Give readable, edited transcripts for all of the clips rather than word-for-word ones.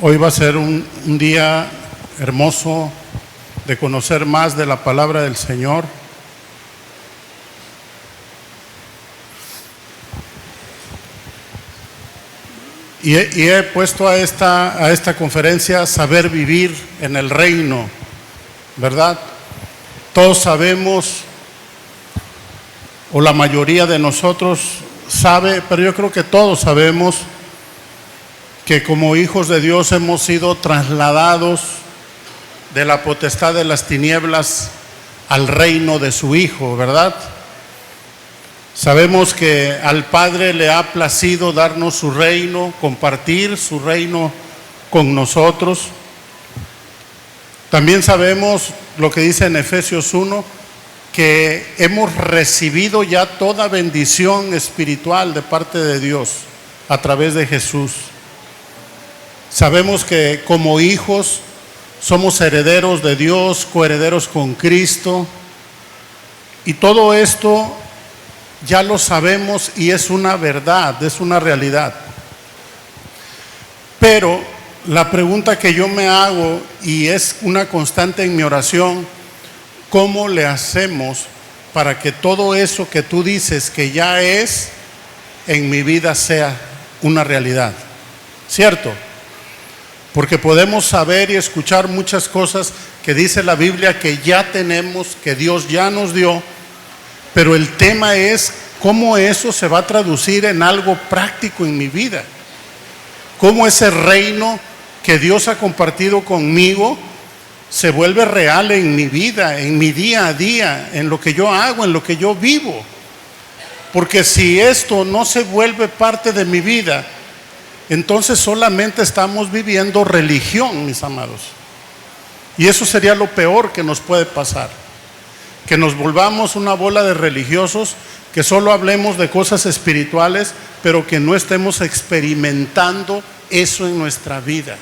Hoy va a ser un día hermoso de conocer más de la palabra del Señor. Y he puesto a esta conferencia Saber Vivir en el Reino, ¿verdad? Todos sabemos, o la mayoría de nosotros sabe, pero yo creo que todos sabemos que como hijos de Dios hemos sido trasladados de la potestad de las tinieblas al reino de su Hijo, ¿verdad? Sabemos que al Padre le ha placido darnos su reino, compartir su reino con nosotros. También sabemos lo que dice en Efesios 1, que hemos recibido ya toda bendición espiritual de parte de Dios a través de Jesús. Sabemos que como hijos somos herederos de Dios, coherederos con Cristo, y todo esto ya lo sabemos y es una verdad, es una realidad. Pero la pregunta que yo me hago, y es una constante en mi oración, ¿cómo le hacemos para que todo eso que tú dices que ya es en mi vida sea una realidad? ¿Cierto? Porque podemos saber y escuchar muchas cosas que dice la Biblia que ya tenemos, que Dios ya nos dio, pero el tema es cómo eso se va a traducir en algo práctico en mi vida. Cómo ese reino que Dios ha compartido conmigo se vuelve real en mi vida, en mi día a día, en lo que yo hago, en lo que yo vivo. Porque si esto no se vuelve parte de mi vida, entonces solamente estamos viviendo religión, mis amados. Y eso sería lo peor que nos puede pasar. Que nos volvamos una bola de religiosos, que solo hablemos de cosas espirituales, pero que no estemos experimentando eso en nuestra vida.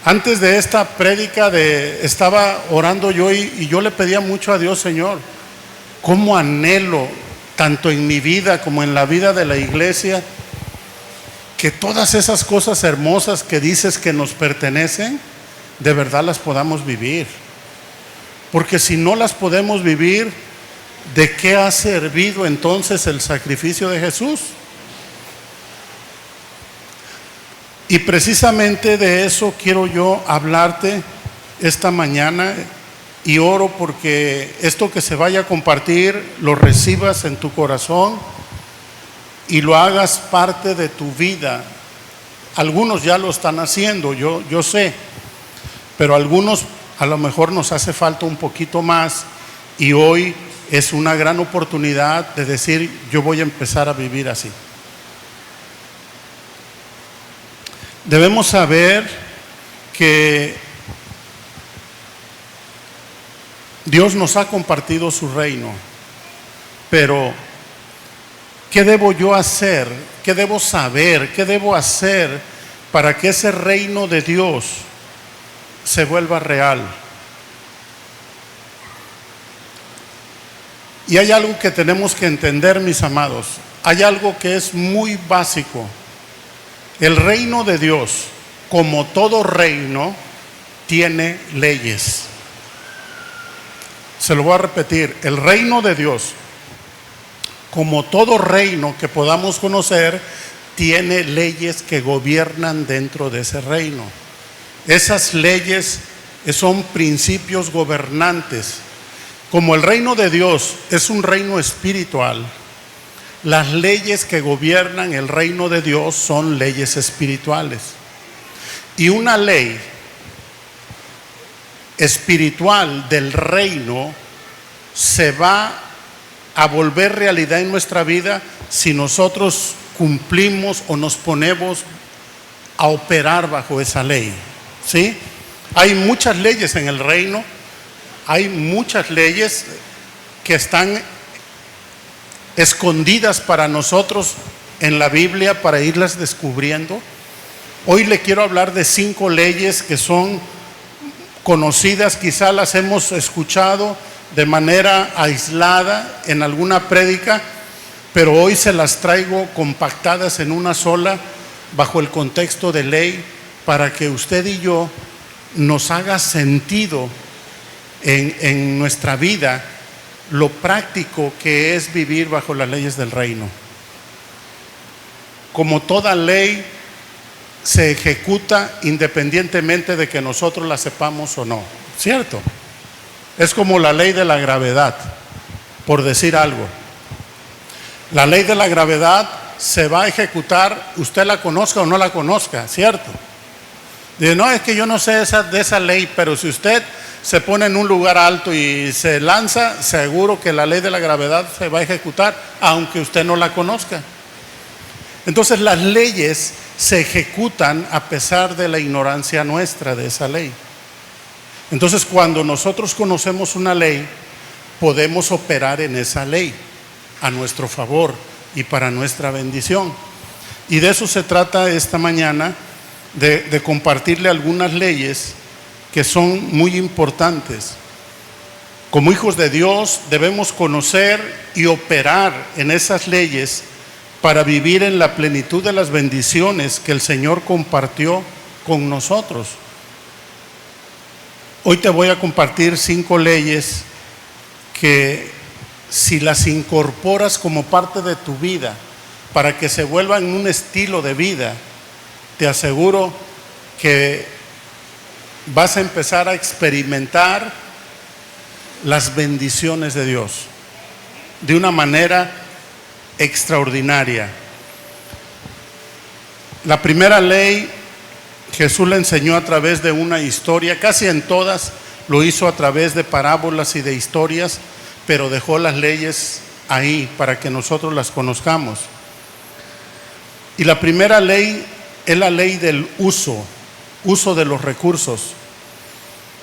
Antes de esta prédica estaba orando yo y yo le pedía mucho a Dios, Señor, cómo anhelo, tanto en mi vida como en la vida de la iglesia, que todas esas cosas hermosas que dices que nos pertenecen, de verdad las podamos vivir. Porque si no las podemos vivir, ¿de qué ha servido entonces el sacrificio de Jesús? Y precisamente de eso quiero yo hablarte esta mañana, y oro porque esto que se vaya a compartir lo recibas en tu corazón y lo hagas parte de tu vida. Algunos ya lo están haciendo, yo sé, pero algunos a lo mejor nos hace falta un poquito más, y hoy es una gran oportunidad de decir, yo voy a empezar a vivir así. Debemos saber que Dios nos ha compartido su reino, pero ¿qué debo yo hacer? ¿Qué debo saber? ¿Qué debo hacer para que ese reino de Dios se vuelva real? Y hay algo que tenemos que entender, mis amados. Hay algo que es muy básico. El reino de Dios, como todo reino, tiene leyes. Se lo voy a repetir. El reino de Dios, como todo reino que podamos conocer, tiene leyes que gobiernan dentro de ese reino. Esas leyes son principios gobernantes. Como el reino de Dios es un reino espiritual, las leyes que gobiernan el reino de Dios son leyes espirituales. Y una ley espiritual del reino se va a volver realidad en nuestra vida si nosotros cumplimos o nos ponemos a operar bajo esa ley, ¿sí? Hay muchas leyes en el reino, hay muchas leyes que están escondidas para nosotros en la Biblia para irlas descubriendo. Hoy le quiero hablar de 5 leyes que son conocidas, quizá las hemos escuchado de manera aislada en alguna prédica, pero hoy se las traigo compactadas en una sola bajo el contexto de ley para que usted y yo nos haga sentido en nuestra vida lo práctico que es vivir bajo las leyes del reino. Como toda ley se ejecuta independientemente de que nosotros la sepamos o no, ¿cierto? Es como la ley de la gravedad, por decir algo. La ley de la gravedad se va a ejecutar, usted la conozca o no la conozca, ¿cierto? Dice, no, es que yo no sé de esa ley, pero si usted se pone en un lugar alto y se lanza, seguro que la ley de la gravedad se va a ejecutar, aunque usted no la conozca. Entonces las leyes se ejecutan a pesar de la ignorancia nuestra de esa ley. Entonces cuando nosotros conocemos una ley, podemos operar en esa ley a nuestro favor y para nuestra bendición. Y de eso se trata esta mañana, de compartirle algunas leyes que son muy importantes. Como hijos de Dios debemos conocer y operar en esas leyes para vivir en la plenitud de las bendiciones que el Señor compartió con nosotros. Hoy te voy a compartir 5 leyes que si las incorporas como parte de tu vida para que se vuelvan un estilo de vida, te aseguro que vas a empezar a experimentar las bendiciones de Dios de una manera extraordinaria. La primera ley Jesús la enseñó a través de una historia, casi en todas lo hizo a través de parábolas y de historias, pero dejó las leyes ahí para que nosotros las conozcamos. Y la primera ley es la ley del uso de los recursos.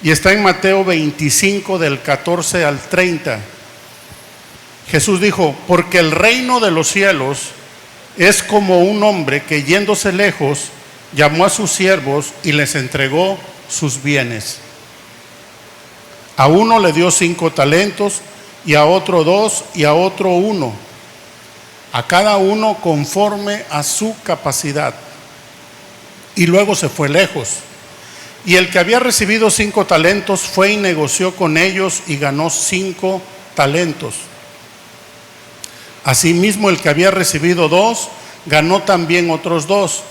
Y está en Mateo 25 del 14 al 30. Jesús dijo, porque el reino de los cielos es como un hombre que yéndose lejos llamó a sus siervos y les entregó sus bienes. A uno le dio 5 talentos, y a otro 2, y a otro 1, a cada uno conforme a su capacidad. Y luego se fue lejos. Y el que había recibido 5 talentos fue y negoció con ellos y ganó 5 talentos. Asimismo, el que había recibido 2 ganó también otros 2.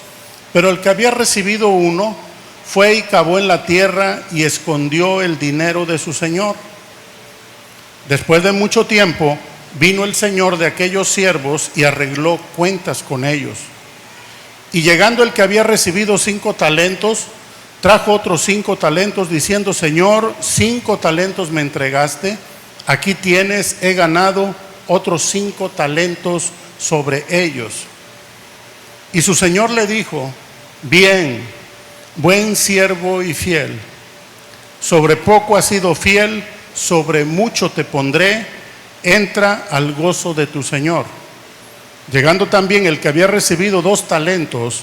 Pero el que había recibido 1 fue y cavó en la tierra y escondió el dinero de su señor. Después de mucho tiempo vino el señor de aquellos siervos y arregló cuentas con ellos. Y llegando el que había recibido 5 talentos, trajo otros 5 talentos diciendo, Señor, 5 talentos me entregaste, aquí tienes, he ganado otros 5 talentos sobre ellos. Y su señor le dijo, bien, buen siervo y fiel, sobre poco has sido fiel, sobre mucho te pondré, entra al gozo de tu señor. Llegando también el que había recibido 2 talentos,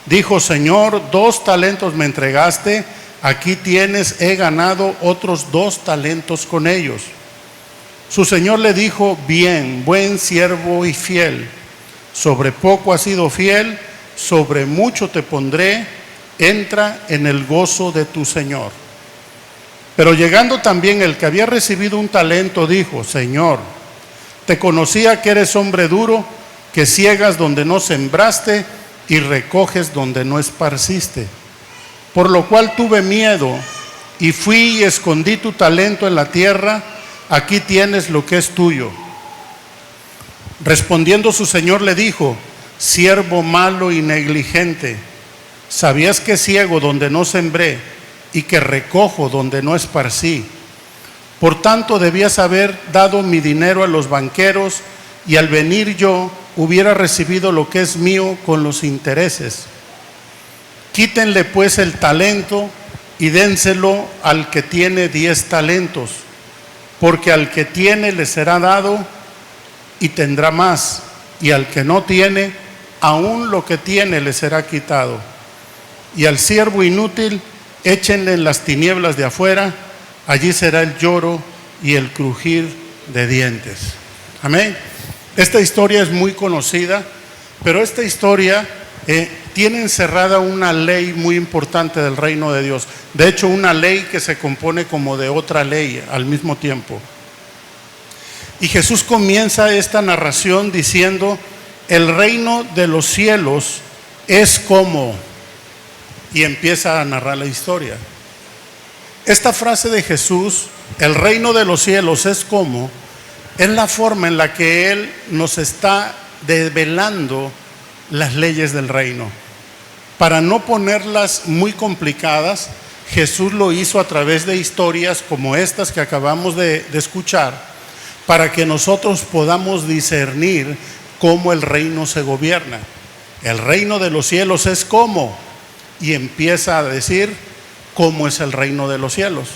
dijo, Señor, 2 talentos me entregaste, aquí tienes, he ganado otros 2 talentos con ellos. Su señor le dijo, bien, buen siervo y fiel, sobre poco has sido fiel, sobre mucho te pondré, entra en el gozo de tu señor. Pero llegando también el que había recibido 1 talento, dijo, Señor, te conocía que eres hombre duro, que ciegas donde no sembraste y recoges donde no esparciste. Por lo cual tuve miedo y fui y escondí tu talento en la tierra, aquí tienes lo que es tuyo. Respondiendo su señor le dijo, siervo malo y negligente, ¿sabías que ciego donde no sembré y que recojo donde no esparcí? Por tanto debías haber dado mi dinero a los banqueros, y al venir yo hubiera recibido lo que es mío con los intereses. Quítenle pues el talento y dénselo al que tiene 10 talentos, porque al que tiene le será dado y tendrá más, y al que no tiene, aún lo que tiene le será quitado. Y al siervo inútil échenle en las tinieblas de afuera, allí será el lloro y el crujir de dientes. Amén. Esta historia es muy conocida, pero esta historia tiene encerrada una ley muy importante del reino de Dios. De hecho, una ley que se compone como de otra ley al mismo tiempo. Y Jesús comienza esta narración diciendo: el reino de los cielos es como, y empieza a narrar la historia. Esta frase de Jesús, el reino de los cielos es como, es la forma en la que Él nos está develando las leyes del reino. Para no ponerlas muy complicadas, Jesús lo hizo a través de historias como estas que acabamos de escuchar, para que nosotros podamos discernir cómo el reino se gobierna. El reino de los cielos es como, y empieza a decir cómo es el reino de los cielos.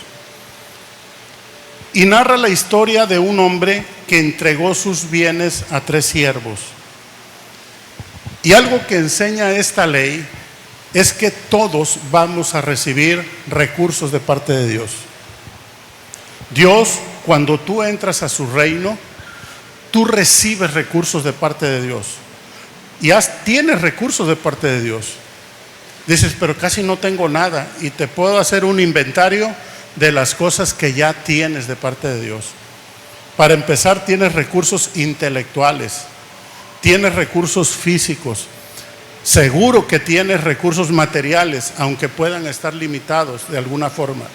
Y narra la historia de un hombre que entregó sus bienes a 3 siervos. Y algo que enseña esta ley es que todos vamos a recibir recursos de parte de Dios. Dios, cuando tú entras a su reino, tú recibes recursos de parte de Dios. Y tienes recursos de parte de Dios. Dices, pero casi no tengo nada. Y te puedo hacer un inventario de las cosas que ya tienes de parte de Dios. Para empezar, tienes recursos intelectuales, tienes recursos físicos, seguro que tienes recursos materiales, aunque puedan estar limitados de alguna forma.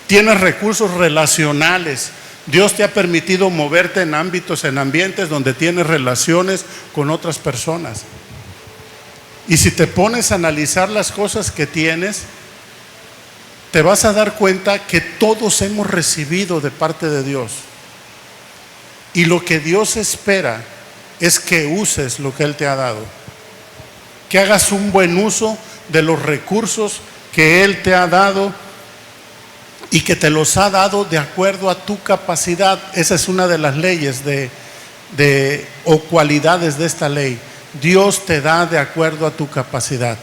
Tienes recursos relacionales. Dios te ha permitido moverte en ámbitos, en ambientes donde tienes relaciones con otras personas. Y si te pones a analizar las cosas que tienes, te vas a dar cuenta que todos hemos recibido de parte de Dios. Y lo que Dios espera es que uses lo que Él te ha dado. Que hagas un buen uso de los recursos que Él te ha dado y que te los ha dado de acuerdo a tu capacidad. Esa es una de las leyes o cualidades de esta ley. Dios te da de acuerdo a tu capacidad.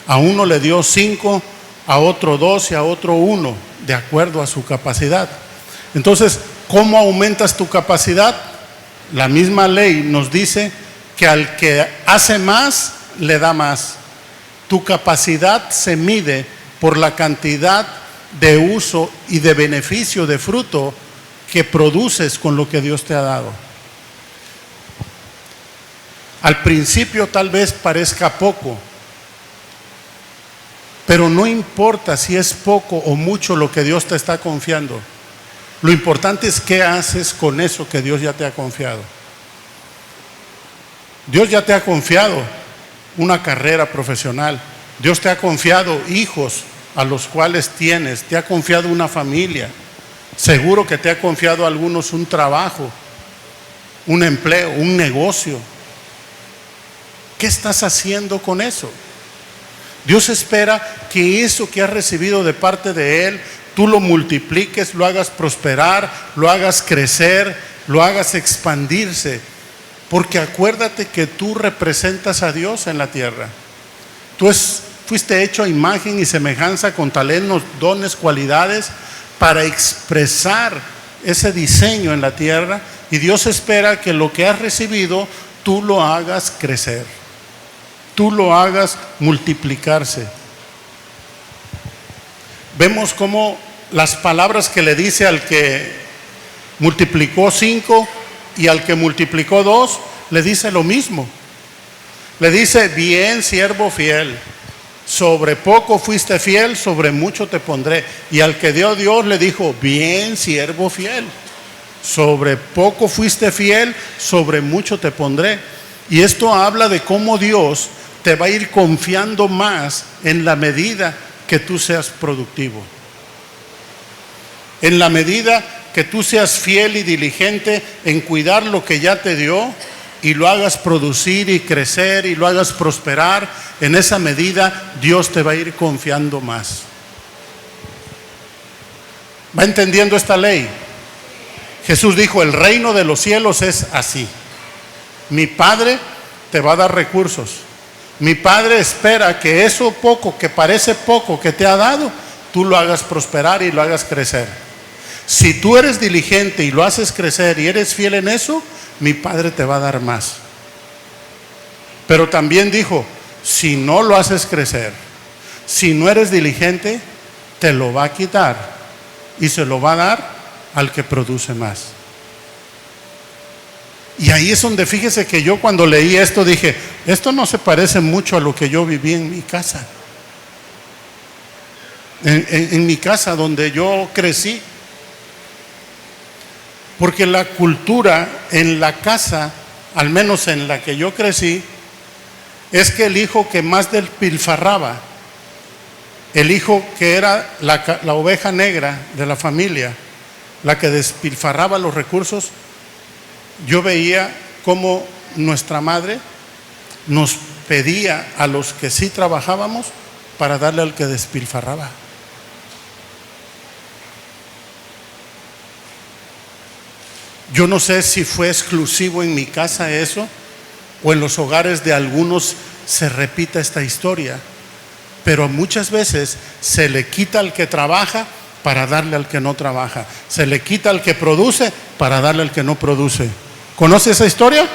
A uno le dio 5, a otro 2 y a otro 1, de acuerdo a su capacidad. Entonces, ¿cómo aumentas tu capacidad? La misma ley nos dice que al que hace más, le da más. Tu capacidad se mide por la cantidad de uso y de beneficio, de fruto que produces con lo que Dios te ha dado. Al principio tal vez parezca poco, pero no importa si es poco o mucho lo que Dios te está confiando. Lo importante es qué haces con eso que Dios ya te ha confiado. Dios ya te ha confiado una carrera profesional. Dios te ha confiado hijos a los cuales tienes. Te ha confiado una familia. Seguro que te ha confiado a algunos un trabajo, un empleo, un negocio. ¿Qué estás haciendo con eso? Dios espera que eso que has recibido de parte de Él, tú lo multipliques, lo hagas prosperar, lo hagas crecer, lo hagas expandirse. Porque acuérdate que tú representas a Dios en la tierra. Tú fuiste hecho a imagen y semejanza, con talentos, dones, cualidades, para expresar ese diseño en la tierra. Y Dios espera que lo que has recibido, tú lo hagas crecer. Tú lo hagas multiplicarse. Vemos cómo las palabras que le dice al que multiplicó 5 y al que multiplicó 2, le dice lo mismo. Le dice: bien, siervo fiel, sobre poco fuiste fiel, sobre mucho te pondré. Y al que dio Dios le dijo: bien, siervo fiel, sobre poco fuiste fiel, sobre mucho te pondré. Y esto habla de cómo Dios te va a ir confiando más en la medida que tú seas productivo. En la medida que tú seas fiel y diligente en cuidar lo que ya te dio y lo hagas producir y crecer y lo hagas prosperar, en esa medida Dios te va a ir confiando más. ¿Va entendiendo esta ley? Jesús dijo: el reino de los cielos es así. Mi Padre te va a dar recursos. Mi Padre espera que eso poco, que parece poco que te ha dado, tú lo hagas prosperar y lo hagas crecer. Si tú eres diligente y lo haces crecer y eres fiel en eso, mi Padre te va a dar más. Pero también dijo, si no lo haces crecer, si no eres diligente, te lo va a quitar y se lo va a dar al que produce más. Y ahí es donde, fíjese que yo cuando leí esto dije, esto no se parece mucho a lo que yo viví en mi casa. En mi casa donde yo crecí. Porque la cultura en la casa, al menos en la que yo crecí, es que el hijo que más despilfarraba, el hijo que era la oveja negra de la familia, la que despilfarraba los recursos, yo veía cómo nuestra madre nos pedía a los que sí trabajábamos para darle al que despilfarraba. Yo no sé si fue exclusivo en mi casa eso, o en los hogares de algunos se repita esta historia, pero muchas veces se le quita al que trabaja para darle al que no trabaja, se le quita al que produce para darle al que no produce. ¿Conoce esa historia?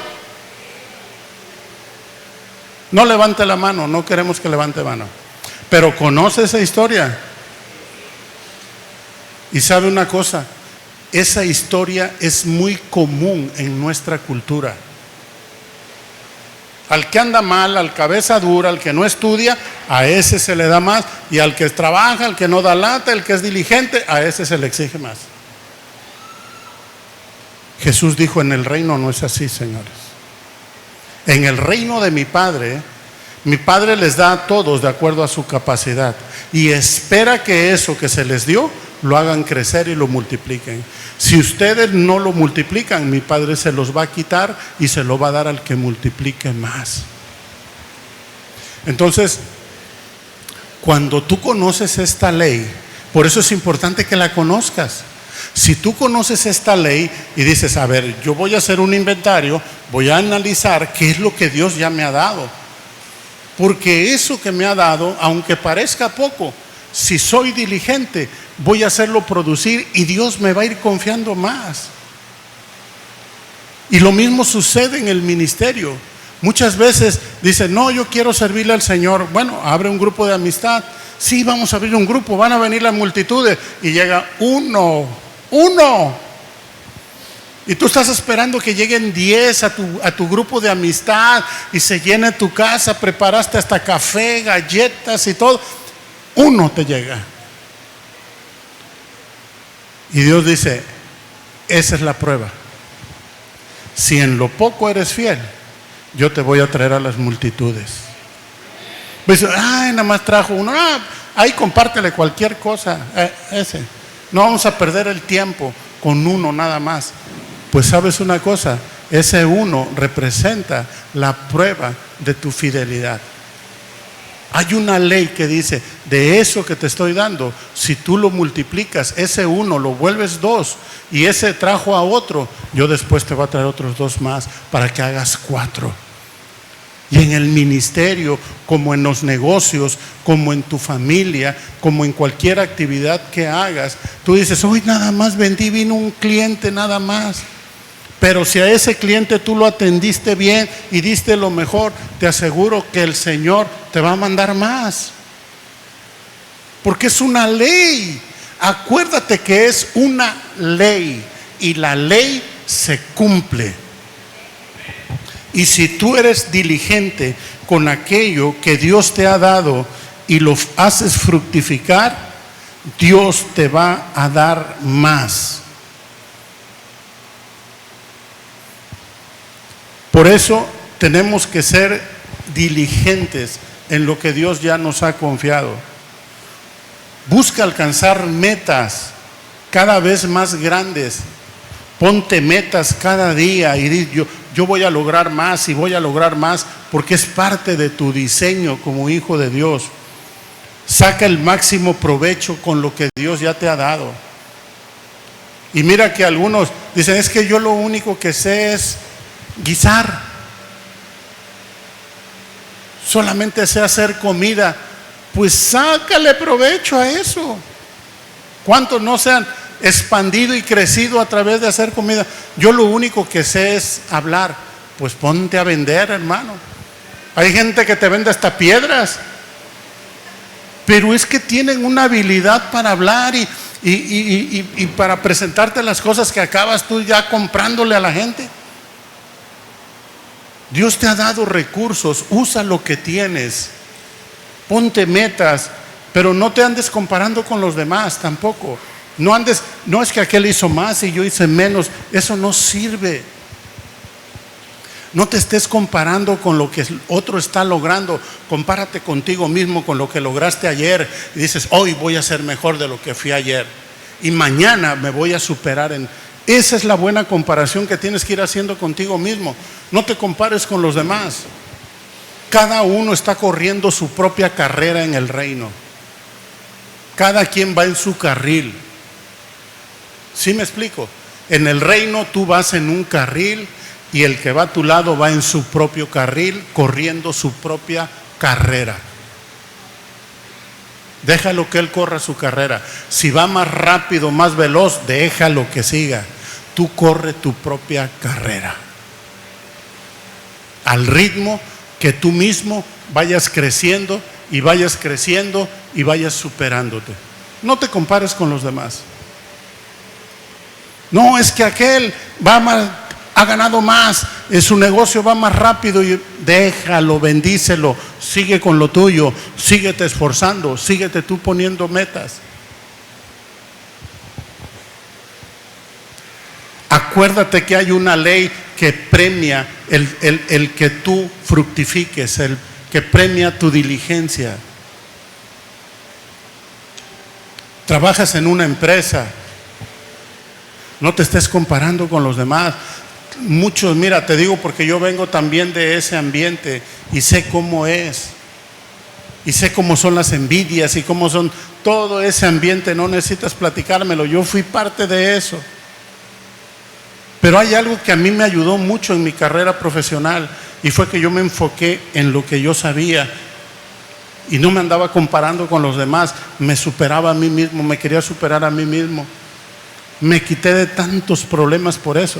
No levante la mano, no queremos que levante mano, pero ¿conoce esa historia? Y sabe una cosa, esa historia es muy común en nuestra cultura. Al que anda mal, al cabeza dura, al que no estudia, a ese se le da más, y al que trabaja, al que no da lata, el que es diligente, a ese se le exige más. Jesús dijo, en el reino no es así, señores. En el reino de mi Padre les da a todos de acuerdo a su capacidad, y espera que eso que se les dio lo hagan crecer y lo multipliquen. Si ustedes no lo multiplican, mi Padre se los va a quitar y se lo va a dar al que multiplique más. Entonces, cuando tú conoces esta ley, por eso es importante que la conozcas. Si tú conoces esta ley y dices, a ver, yo voy a hacer un inventario, voy a analizar qué es lo que Dios ya me ha dado, porque eso que me ha dado, aunque parezca poco, si soy diligente, voy a hacerlo producir y Dios me va a ir confiando más. Y lo mismo sucede en el ministerio. Muchas veces dicen, no, yo quiero servirle al Señor. Bueno, abre un grupo de amistad. Sí, vamos a abrir un grupo, van a venir las multitudes. Y llega uno. Y tú estás esperando que lleguen 10 a tu grupo de amistad y se llene tu casa, preparaste hasta café, galletas y todo. Uno te llega. Y Dios dice, esa es la prueba. Si en lo poco eres fiel, yo te voy a traer a las multitudes. Pues, ay, nada más trajo uno. Ahí compártele cualquier cosa. Ese. No vamos a perder el tiempo con uno nada más. Pues sabes una cosa, ese uno representa la prueba de tu fidelidad. Hay una ley que dice, de eso que te estoy dando, si tú lo multiplicas, ese uno lo vuelves 2 y ese trajo a otro, yo después te voy a traer otros 2 más para que hagas 4. Y en el ministerio, como en los negocios, como en tu familia, como en cualquier actividad que hagas, tú dices, hoy nada más vendí, vino un cliente nada más. Pero si a ese cliente tú lo atendiste bien y diste lo mejor, te aseguro que el Señor te va a mandar más. Porque es una ley. Acuérdate que es una ley y la ley se cumple. Y si tú eres diligente con aquello que Dios te ha dado y lo haces fructificar, Dios te va a dar más. Por eso tenemos que ser diligentes en lo que Dios ya nos ha confiado. Busca alcanzar metas cada vez más grandes. Ponte metas cada día y di, yo voy a lograr más y voy a lograr más, porque es parte de tu diseño como hijo de Dios. Saca el máximo provecho con lo que Dios ya te ha dado. Y mira que algunos dicen, es que yo lo único que sé es guisar, solamente sé hacer comida. Pues sácale provecho a eso. ¿Cuántos no se han expandido y crecido a través de hacer comida? Yo lo único que sé es hablar. Pues ponte a vender, hermano. Hay gente que te vende hasta piedras, pero es que tienen una habilidad para hablar y para presentarte las cosas que acabas tú ya comprándole a la gente. Dios te ha dado recursos, usa lo que tienes, ponte metas, pero no te andes comparando con los demás tampoco. No es que aquel hizo más y yo hice menos, eso no sirve. No te estés comparando con lo que el otro está logrando, compárate contigo mismo con lo que lograste ayer y dices, hoy voy a ser mejor de lo que fui ayer y mañana me voy a superar en... Esa es la buena comparación que tienes que ir haciendo contigo mismo. No te compares con los demás. Cada uno está corriendo su propia carrera en el reino. Cada quien va en su carril. ¿Sí me explico? En el reino tú vas en un carril y el que va a tu lado va en su propio carril, corriendo su propia carrera. Déjalo que él corra su carrera. Si va más rápido, más veloz, déjalo que siga. Tú corre tu propia carrera. Al ritmo que tú mismo vayas creciendo y vayas creciendo y vayas superándote. No te compares con los demás. No, es que aquel va más, ha ganado más, en su negocio va más rápido. Y déjalo, bendícelo, sigue con lo tuyo, síguete esforzando, síguete tú poniendo metas. Acuérdate que hay una ley que premia el que tú fructifiques, el que premia tu diligencia. Trabajas en una empresa, no te estés comparando con los demás. Muchos, mira, te digo porque yo vengo también de ese ambiente y sé cómo es. Y sé cómo son las envidias y cómo son todo ese ambiente. No necesitas platicármelo, yo fui parte de eso. Pero hay algo que a mí me ayudó mucho en mi carrera profesional y fue que yo me enfoqué en lo que yo sabía y no me andaba comparando con los demás. Me superaba a mí mismo, me quería superar a mí mismo. Me quité de tantos problemas por eso,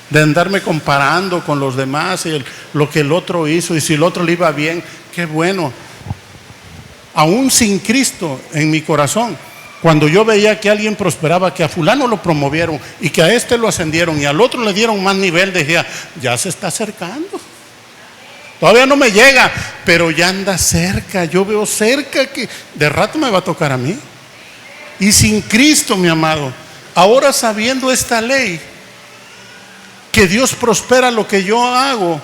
de andarme comparando con los demás y lo que el otro hizo, y si el otro le iba bien, qué bueno. Aún sin Cristo en mi corazón, cuando yo veía que alguien prosperaba, que a fulano lo promovieron y que a este lo ascendieron y al otro le dieron más nivel, decía, ya se está acercando. Todavía no me llega, pero ya anda cerca. Yo veo cerca que de rato me va a tocar a mí. Y sin Cristo, mi amado, ahora sabiendo esta ley, que Dios prospera lo que yo hago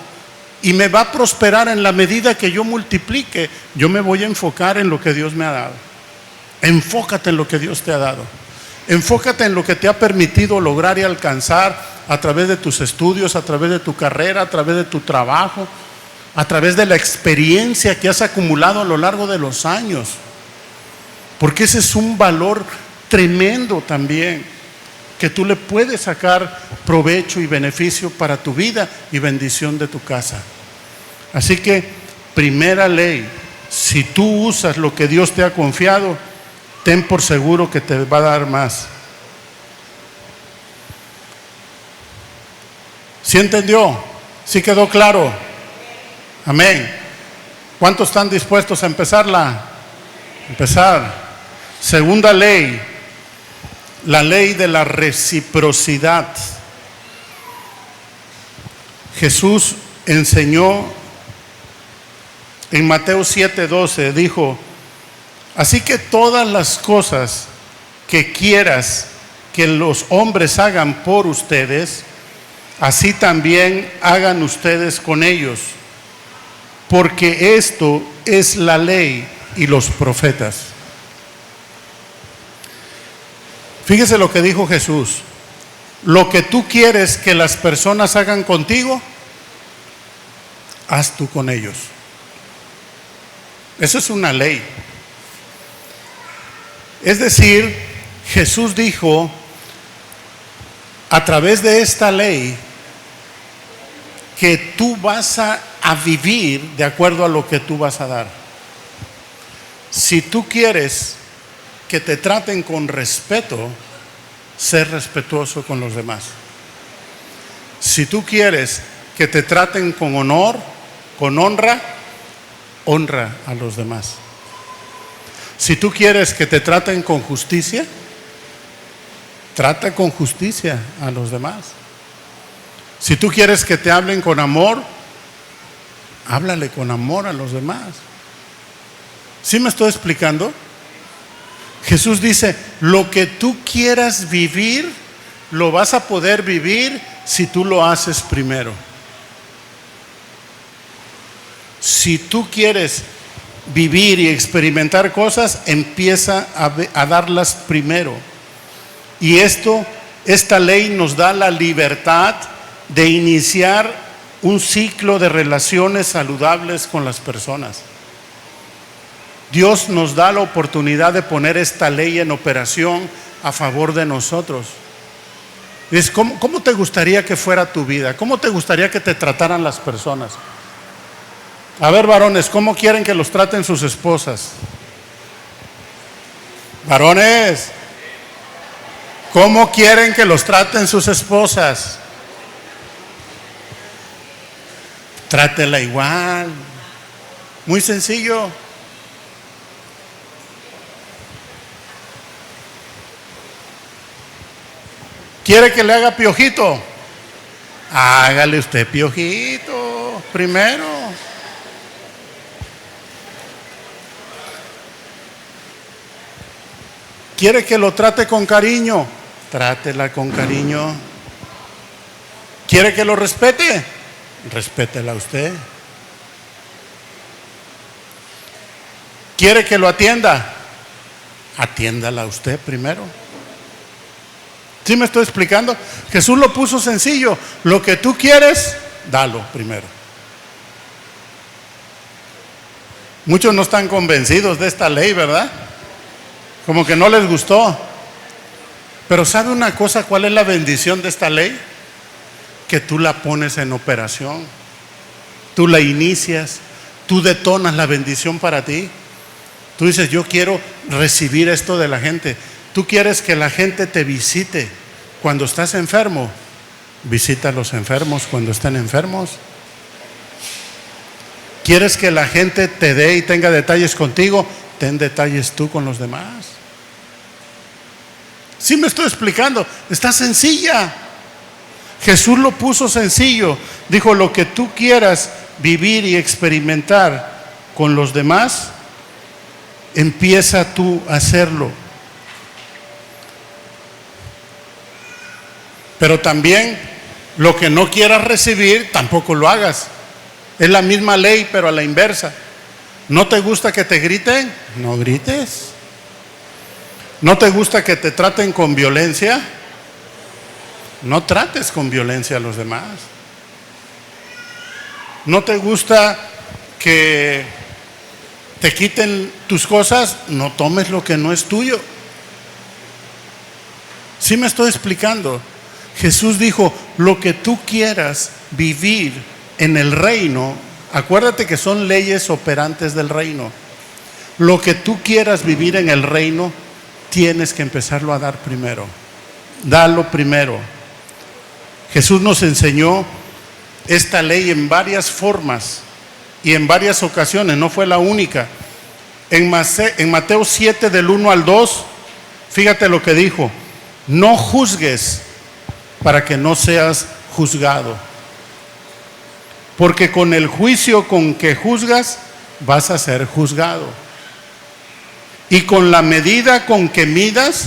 y me va a prosperar en la medida que yo multiplique, yo me voy a enfocar en lo que Dios me ha dado. Enfócate en lo que Dios te ha dado. Enfócate en lo que te ha permitido lograr y alcanzar a través de tus estudios, a través de tu carrera, a través de tu trabajo, a través de la experiencia que has acumulado a lo largo de los años. Porque ese es un valor tremendo también, que tú le puedes sacar provecho y beneficio para tu vida y bendición de tu casa. Así que, primera ley, si tú usas lo que Dios te ha confiado, ten por seguro que te va a dar más. ¿Sí entendió? ¿Sí quedó claro? Amén. ¿Cuántos están dispuestos a empezarla? Empezar. Segunda ley, la ley de la reciprocidad. Jesús enseñó en Mateo 7:12, dijo, así que todas las cosas que quieras que los hombres hagan por ustedes, así también hagan ustedes con ellos, porque esto es la ley y los profetas. Fíjese lo que dijo Jesús: lo que tú quieres que las personas hagan contigo, haz tú con ellos. Eso es una ley. Es decir, Jesús dijo, a través de esta ley, que tú vas a vivir de acuerdo a lo que tú vas a dar. Si tú quieres que te traten con respeto, sé respetuoso con los demás. Si tú quieres que te traten con honor, con honra, honra a los demás. Si tú quieres que te traten con justicia, trata con justicia a los demás. Si tú quieres que te hablen con amor, háblale con amor a los demás. ¿Sí me estoy explicando? Jesús dice, lo que tú quieras vivir, lo vas a poder vivir si tú lo haces primero. Si tú quieres vivir y experimentar cosas, empieza a darlas primero. Y esta ley nos da la libertad de iniciar un ciclo de relaciones saludables con las personas. Dios nos da la oportunidad de poner esta ley en operación a favor de nosotros. ¿Cómo te gustaría que fuera tu vida? ¿Cómo te gustaría que te trataran las personas? A ver, varones, ¿cómo quieren que los traten sus esposas? Varones, ¿cómo quieren que los traten sus esposas? Trátela igual. Muy sencillo. ¿Quiere que le haga piojito? Hágale usted piojito primero. ¿Quiere que lo trate con cariño? Trátela con cariño. ¿Quiere que lo respete? Respétela usted. ¿Quiere que lo atienda? Atiéndala usted primero. ¿Sí me estoy explicando? Jesús lo puso sencillo. Lo que tú quieres, dalo primero. Muchos no están convencidos de esta ley, ¿verdad? Como que no les gustó. Pero ¿sabe una cosa? ¿Cuál es la bendición de esta ley? Que tú la pones en operación. Tú la inicias. Tú detonas la bendición para ti. Tú dices, yo quiero recibir esto de la gente. Tú quieres que la gente te visite cuando estás enfermo. Visita a los enfermos cuando estén enfermos. ¿Quieres que la gente te dé y tenga detalles contigo? Ten detalles tú con los demás. ¿Sí me estoy explicando? Está sencilla. Jesús lo puso sencillo. Dijo, lo que tú quieras vivir y experimentar con los demás, empieza tú a hacerlo. Pero también lo que no quieras recibir, tampoco lo hagas. Es la misma ley, pero a la inversa. ¿No te gusta que te griten? No grites. ¿No te gusta que te traten con violencia? No trates con violencia a los demás. ¿No te gusta que te quiten tus cosas? No tomes lo que no es tuyo. ¿Sí me estoy explicando? Jesús dijo, lo que tú quieras vivir en el reino, acuérdate que son leyes operantes del reino. Lo que tú quieras vivir en el reino, tienes que empezarlo a dar primero. Dalo primero. Jesús nos enseñó esta ley en varias formas y en varias ocasiones, no fue la única. En Mateo 7 del 1 al 2, fíjate lo que dijo, no juzgues para que no seas juzgado, porque con el juicio con que juzgas vas a ser juzgado, y con la medida con que midas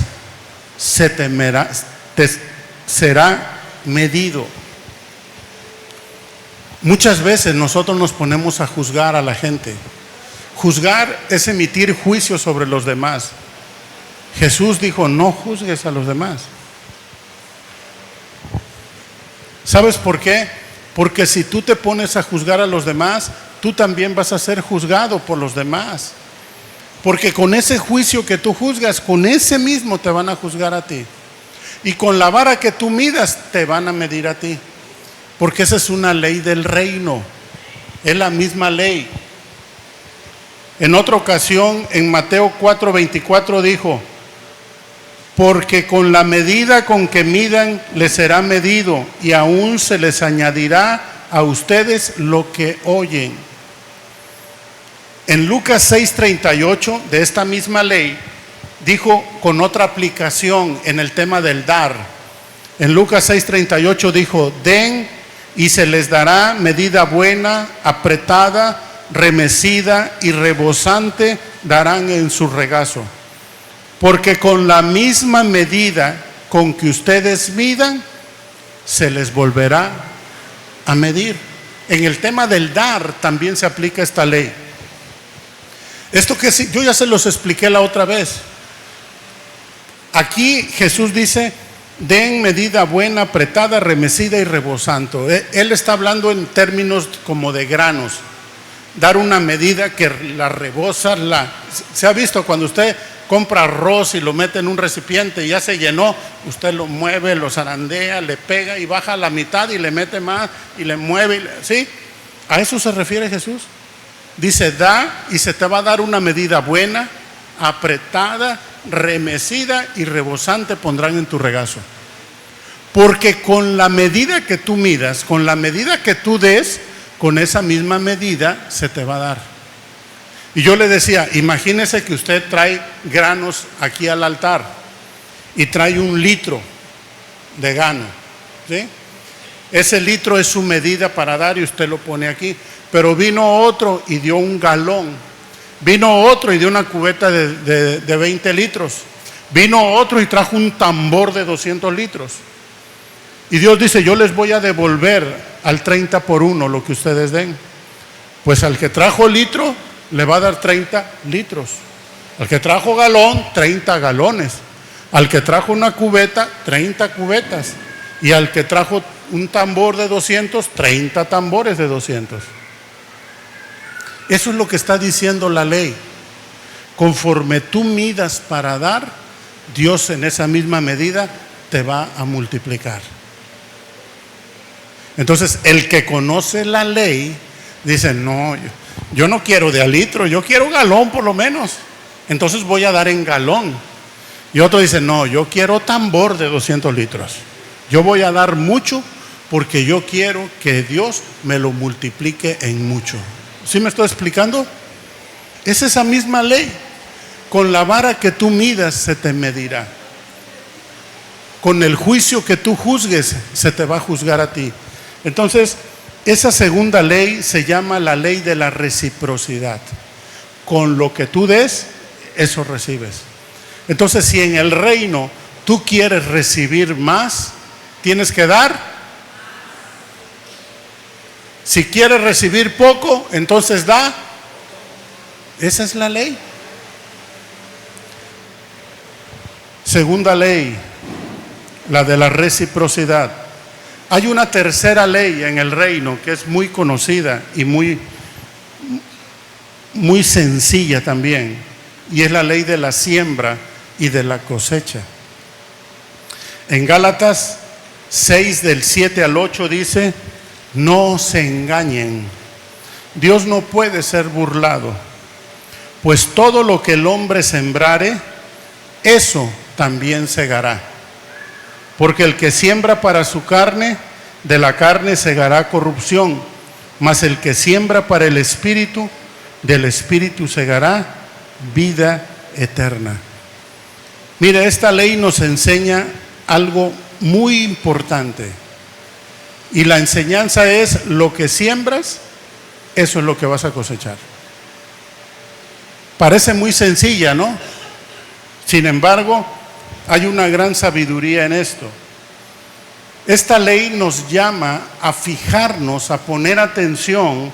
te será medido. Muchas veces nosotros nos ponemos a juzgar a la gente. Juzgar es emitir juicio sobre los demás. Jesús dijo, no juzgues a los demás. ¿Sabes por qué? Porque si tú te pones a juzgar a los demás, tú también vas a ser juzgado por los demás. Porque con ese juicio que tú juzgas, con ese mismo te van a juzgar a ti. Y con la vara que tú midas, te van a medir a ti. Porque esa es una ley del reino. Es la misma ley. En otra ocasión, en Mateo 4:24 dijo, porque con la medida con que midan les será medido, y aún se les añadirá a ustedes lo que oyen. En Lucas 6:38 de esta misma ley, dijo con otra aplicación en el tema del dar. En Lucas 6:38 dijo: den y se les dará medida buena, apretada, remecida y rebosante darán en su regazo. Porque con la misma medida con que ustedes midan, se les volverá a medir. En el tema del dar también se aplica esta ley. Esto que yo ya se los expliqué la otra vez. Aquí Jesús dice: den medida buena, apretada, remecida y rebosante. Él está hablando en términos como de granos. Dar una medida que la rebosa. Se ha visto cuando usted compra arroz y lo mete en un recipiente y ya se llenó, usted lo mueve, lo zarandea, le pega y baja a la mitad y le mete más y le mueve. ¿Sí? ¿A eso se refiere Jesús? Dice: da y se te va a dar una medida buena, apretada, remecida y rebosante pondrán en tu regazo. Porque con la medida que tú midas, con la medida que tú des, con esa misma medida se te va a dar. Y yo le decía: imagínese que usted trae granos aquí al altar y trae 1 litro de grano, ¿sí? Ese litro es su medida para dar y usted lo pone aquí. Pero vino otro y dio 1 galón. Vino otro y dio una cubeta de 20 litros. Vino otro y trajo un tambor de 200 litros. Y Dios dice: yo les voy a devolver al 30 por 1 lo que ustedes den. Pues al que trajo litro, le va a dar 30 litros. Al que trajo galón, 30 galones. Al que trajo una cubeta, 30 cubetas. Y al que trajo un tambor de 200, 30 tambores de 200. Eso es lo que está diciendo la ley. Conforme tú midas para dar, Dios en esa misma medida te va a multiplicar. Entonces, el que conoce la ley dice: no, yo no quiero de a litro, yo quiero galón por lo menos. Entonces voy a dar en galón. Y otro dice: no, yo quiero tambor de 200 litros. Yo voy a dar mucho porque yo quiero que Dios me lo multiplique en mucho. ¿Sí me estoy explicando? Es esa misma ley. Con la vara que tú midas se te medirá. Con el juicio que tú juzgues se te va a juzgar a ti. Entonces, esa segunda ley se llama la ley de la reciprocidad. Con lo que tú des, eso recibes. Entonces, si en el reino tú quieres recibir más, tienes que dar. Si quieres recibir poco, entonces da. Esa es la ley. Segunda ley, la de la reciprocidad. Hay una tercera ley en el reino que es muy conocida y muy sencilla también, y es la ley de la siembra y de la cosecha. En Gálatas 6 del 7 al 8 dice: no se engañen, Dios no puede ser burlado, pues todo lo que el hombre sembrare, eso también segará. Porque el que siembra para su carne, de la carne segará corrupción, mas el que siembra para el Espíritu, del Espíritu segará vida eterna. Mire, esta ley nos enseña algo muy importante. Y la enseñanza es: lo que siembras, eso es lo que vas a cosechar. Parece muy sencilla, ¿no? Sin embargo, hay una gran sabiduría en esto. Esta ley nos llama a fijarnos, a poner atención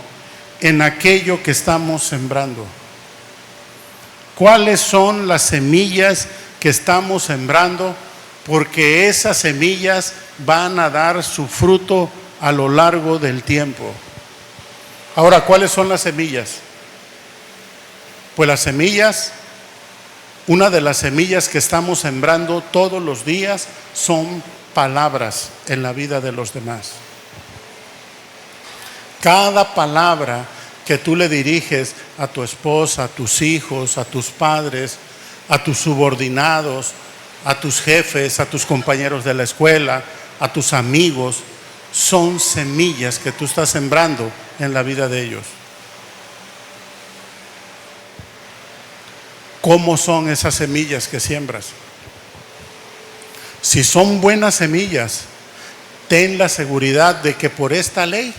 en aquello que estamos sembrando. ¿Cuáles son las semillas que estamos sembrando? Porque esas semillas van a dar su fruto a lo largo del tiempo. Ahora, ¿cuáles son las semillas? Pues las semillas, una de las semillas que estamos sembrando todos los días son palabras en la vida de los demás. Cada palabra que tú le diriges a tu esposa, a tus hijos, a tus padres, a tus subordinados, a tus jefes, a tus compañeros de la escuela, a tus amigos, son semillas que tú estás sembrando en la vida de ellos. cómo son esas semillas que siembras. Si son buenas semillas, ten la seguridad de que por esta ley,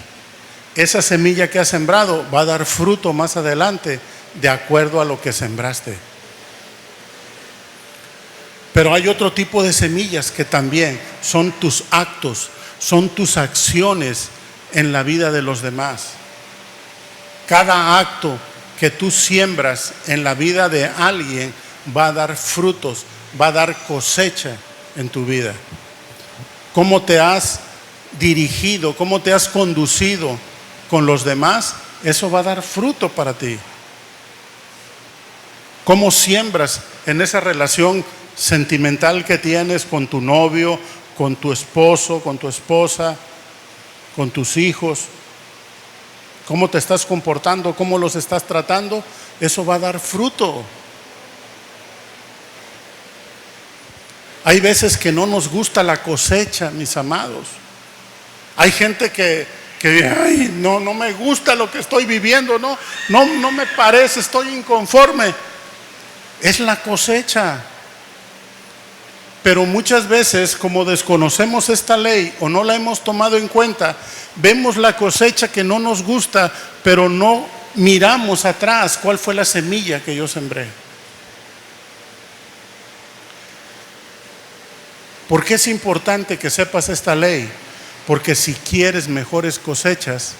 esa semilla que has sembrado va a dar fruto más adelante de acuerdo a lo que sembraste. Pero hay otro tipo de semillas que también son tus actos, son tus acciones en la vida de los demás. Cada acto que tú siembras en la vida de alguien va a dar frutos, va a dar cosecha en tu vida. ¿Cómo te has dirigido, cómo te has conducido con los demás? Eso va a dar fruto para ti. ¿Cómo siembras en esa relación sentimental que tienes con tu novio, con tu esposo, con tu esposa, con tus hijos? ¿Cómo te estás comportando? ¿Cómo los estás tratando? Eso va a dar fruto. Hay veces que no nos gusta la cosecha, mis amados. Hay gente que ay, no me gusta lo que estoy viviendo, no me parece, estoy inconforme. Es la cosecha. Pero muchas veces, como desconocemos esta ley o no la hemos tomado en cuenta, vemos la cosecha que no nos gusta, pero no miramos atrás cuál fue la semilla que yo sembré. ¿Por qué es importante que sepas esta ley? Porque si quieres mejores cosechas,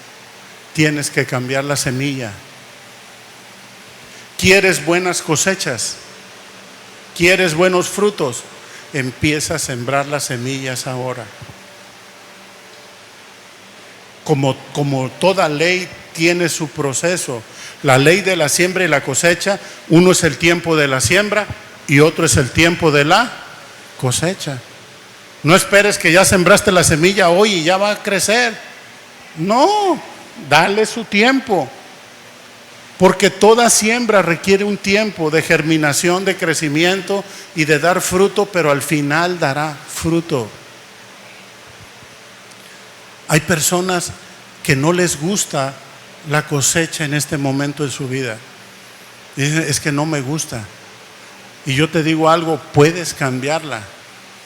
tienes que cambiar la semilla. ¿Quieres buenas cosechas? ¿Quieres buenos frutos? Empieza a sembrar las semillas ahora. Como toda ley tiene su proceso. La ley de la siembra y la cosecha, uno es el tiempo de la siembra y otro es el tiempo de la cosecha. No esperes que ya sembraste la semilla hoy y ya va a crecer. No, dale su tiempo. Porque toda siembra requiere un tiempo de germinación, de crecimiento y de dar fruto, pero al final dará fruto. Hay personas que no les gusta la cosecha en este momento de su vida. Dicen, es que no me gusta. Y yo te digo algo, puedes cambiarla.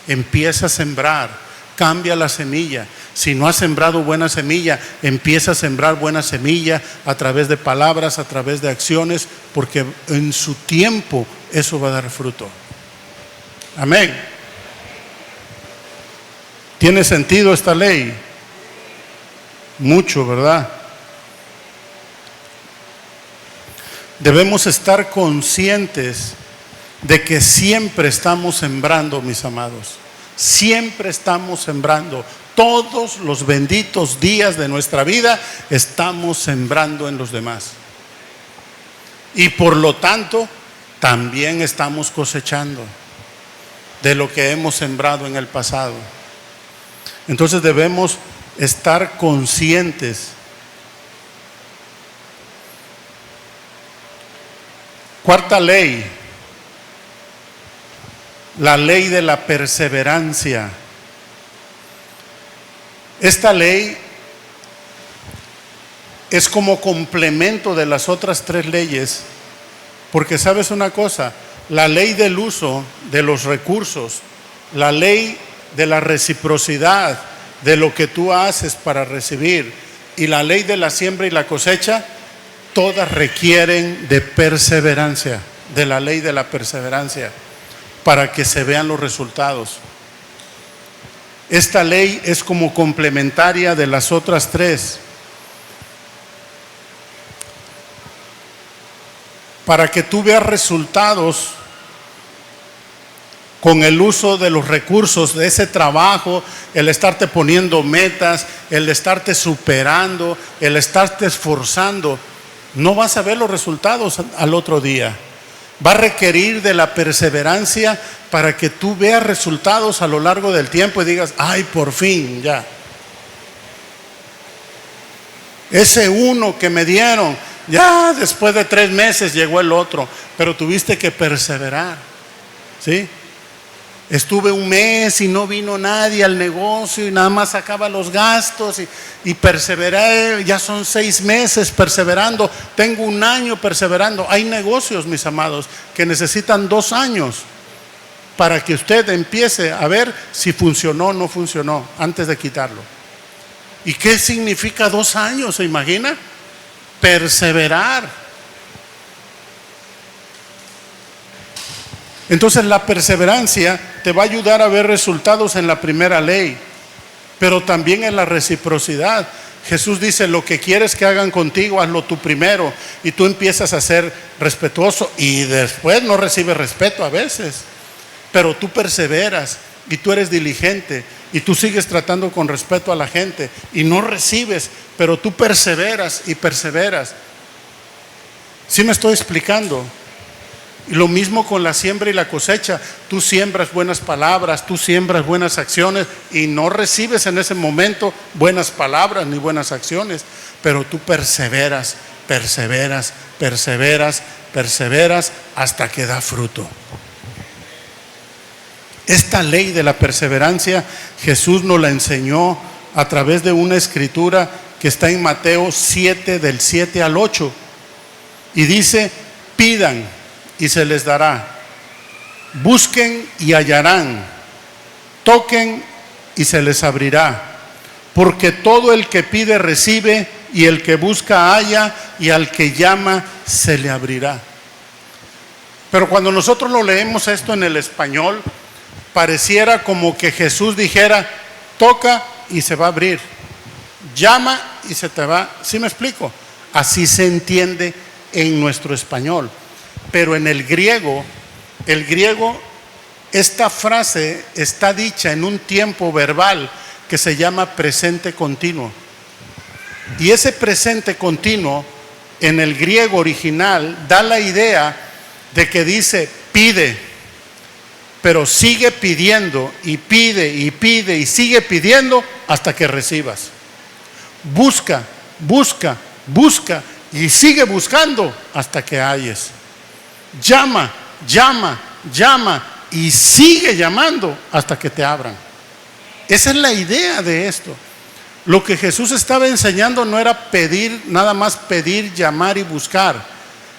Empieza a sembrar, cambia la semilla. Si no has sembrado buena semilla, empieza a sembrar buena semilla a través de palabras, a través de acciones, porque en su tiempo eso va a dar fruto. Amén. ¿Tiene sentido esta ley? Mucho, ¿verdad? Debemos estar conscientes de que siempre estamos sembrando, mis amados. Siempre estamos sembrando. Todos los benditos días de nuestra vida estamos sembrando en los demás. Y por lo tanto, también estamos cosechando de lo que hemos sembrado en el pasado. Entonces debemos estar conscientes. Cuarta ley, la ley de la perseverancia. Esta ley es como complemento de las otras tres leyes, porque sabes una cosa, la ley del uso de los recursos, la ley de la reciprocidad de lo que tú haces para recibir y la ley de la siembra y la cosecha, todas requieren de perseverancia, de la ley de la perseverancia, para que se vean los resultados. Esta ley es como complementaria de las otras tres. Para que tú veas resultados con el uso de los recursos de ese trabajo, el estarte poniendo metas, el estarte superando, el estarte esforzando, no vas a ver los resultados al otro día. Va a requerir de la perseverancia para que tú veas resultados a lo largo del tiempo y digas, ay, por fin, ya. Ese uno que me dieron, ya después de 3 meses llegó el otro, pero tuviste que perseverar, ¿sí? Estuve un mes y no vino nadie al negocio y nada más sacaba los gastos y perseveré, ya son 6 meses perseverando, tengo 1 año perseverando. Hay negocios, mis amados, que necesitan 2 años para que usted empiece a ver si funcionó o no funcionó antes de quitarlo. ¿Y qué significa 2 años? ¿Se imagina? Perseverar. Entonces la perseverancia te va a ayudar a ver resultados en la primera ley, pero también en la reciprocidad. Jesús dice: lo que quieres que hagan contigo, hazlo tú primero. Y tú empiezas a ser respetuoso y después no recibes respeto a veces, pero tú perseveras y tú eres diligente y tú sigues tratando con respeto a la gente y no recibes, pero tú perseveras y perseveras. ¿Sí me estoy explicando? Y lo mismo con la siembra y la cosecha. Tú siembras buenas palabras, tú siembras buenas acciones y no recibes en ese momento buenas palabras ni buenas acciones, pero tú perseveras, perseveras, perseveras, perseveras hasta que da fruto. Esta ley de la perseverancia Jesús nos la enseñó a través de una escritura que está en Mateo 7, del 7 al 8, y dice: pidan y se les dará, busquen y hallarán, toquen y se les abrirá, porque todo el que pide recibe, y el que busca halla, y al que llama se le abrirá. Pero cuando nosotros lo leemos esto en el español, pareciera como que Jesús dijera: toca y se va a abrir, llama y se te va. ¿Sí me explico? Así se entiende en nuestro español. Pero en el griego, esta frase está dicha en un tiempo verbal que se llama presente continuo. Y ese presente continuo en el griego original da la idea de que dice: pide, pero sigue pidiendo y pide y pide y sigue pidiendo hasta que recibas. Busca, busca, busca y sigue buscando hasta que halles. Llama, llama, llama y sigue llamando hasta que te abran. Esa es la idea de esto. Lo que Jesús estaba enseñando no era pedir, nada más pedir, llamar y buscar.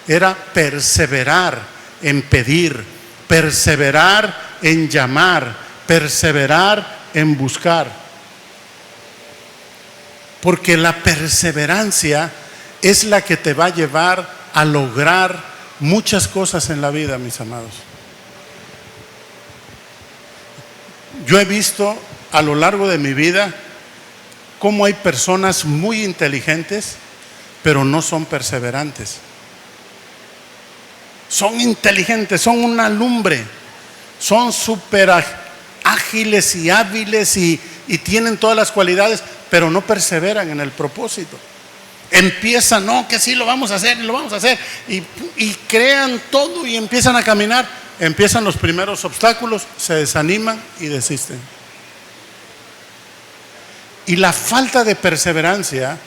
Era perseverar en pedir, perseverar en llamar, perseverar en buscar. Porque la perseverancia es la que te va a llevar a lograr muchas cosas en la vida, mis amados. Yo he visto a lo largo de mi vida cómo hay personas muy inteligentes, pero no son perseverantes. Son inteligentes, son una lumbre, son súper ágiles y hábiles y tienen todas las cualidades, pero no perseveran en el propósito. Empiezan, no, que sí lo vamos a hacer, y crean todo y empiezan a caminar. Empiezan los primeros obstáculos, se desaniman y desisten. Y la falta de perseverancia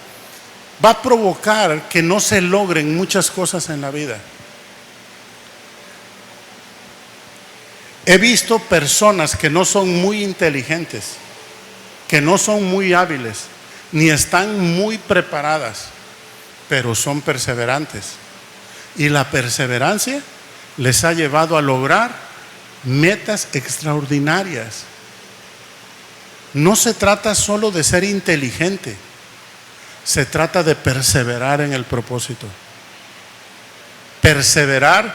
va a provocar que no se logren muchas cosas en la vida. He visto personas que no son muy inteligentes, que no son muy hábiles, ni están muy preparadas, pero son perseverantes. Y la perseverancia les ha llevado a lograr metas extraordinarias. No se trata solo de ser inteligente, se trata de perseverar en el propósito. Perseverar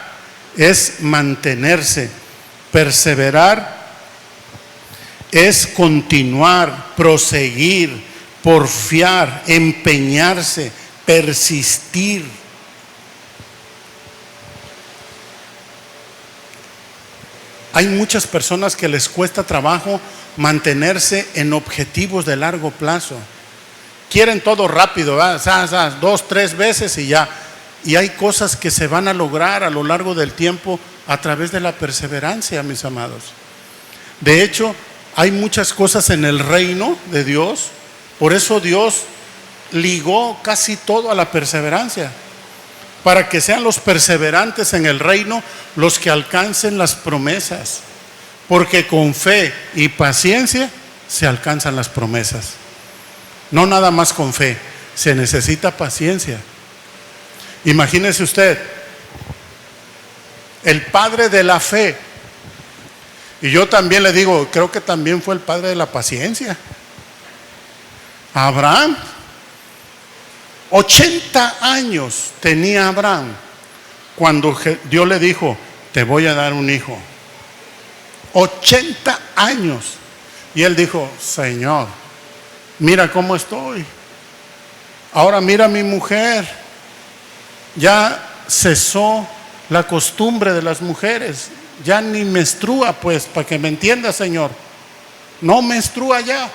es mantenerse, perseverar es continuar, proseguir, porfiar, empeñarse, persistir. Hay muchas personas que les cuesta trabajo mantenerse en objetivos de largo plazo. Quieren todo rápido, 2, 3 veces y ya. Y hay cosas que se van a lograr a lo largo del tiempo a través de la perseverancia, mis amados. De hecho, hay muchas cosas en el reino de Dios. Por eso Dios ligó casi todo a la perseverancia, para que sean los perseverantes en el reino los que alcancen las promesas. Porque con fe y paciencia se alcanzan las promesas. No nada más con fe, se necesita paciencia. Imagínese usted, el padre de la fe, y yo también le digo, creo que también fue el padre de la paciencia. Abraham, 80 años tenía Abraham cuando Dios le dijo, te voy a dar un hijo. 80 años. Y él dijo, Señor, mira cómo estoy. Ahora mira a mi mujer. Ya cesó la costumbre de las mujeres. Ya ni menstrua, pues, para que me entienda, Señor. No menstrua ya.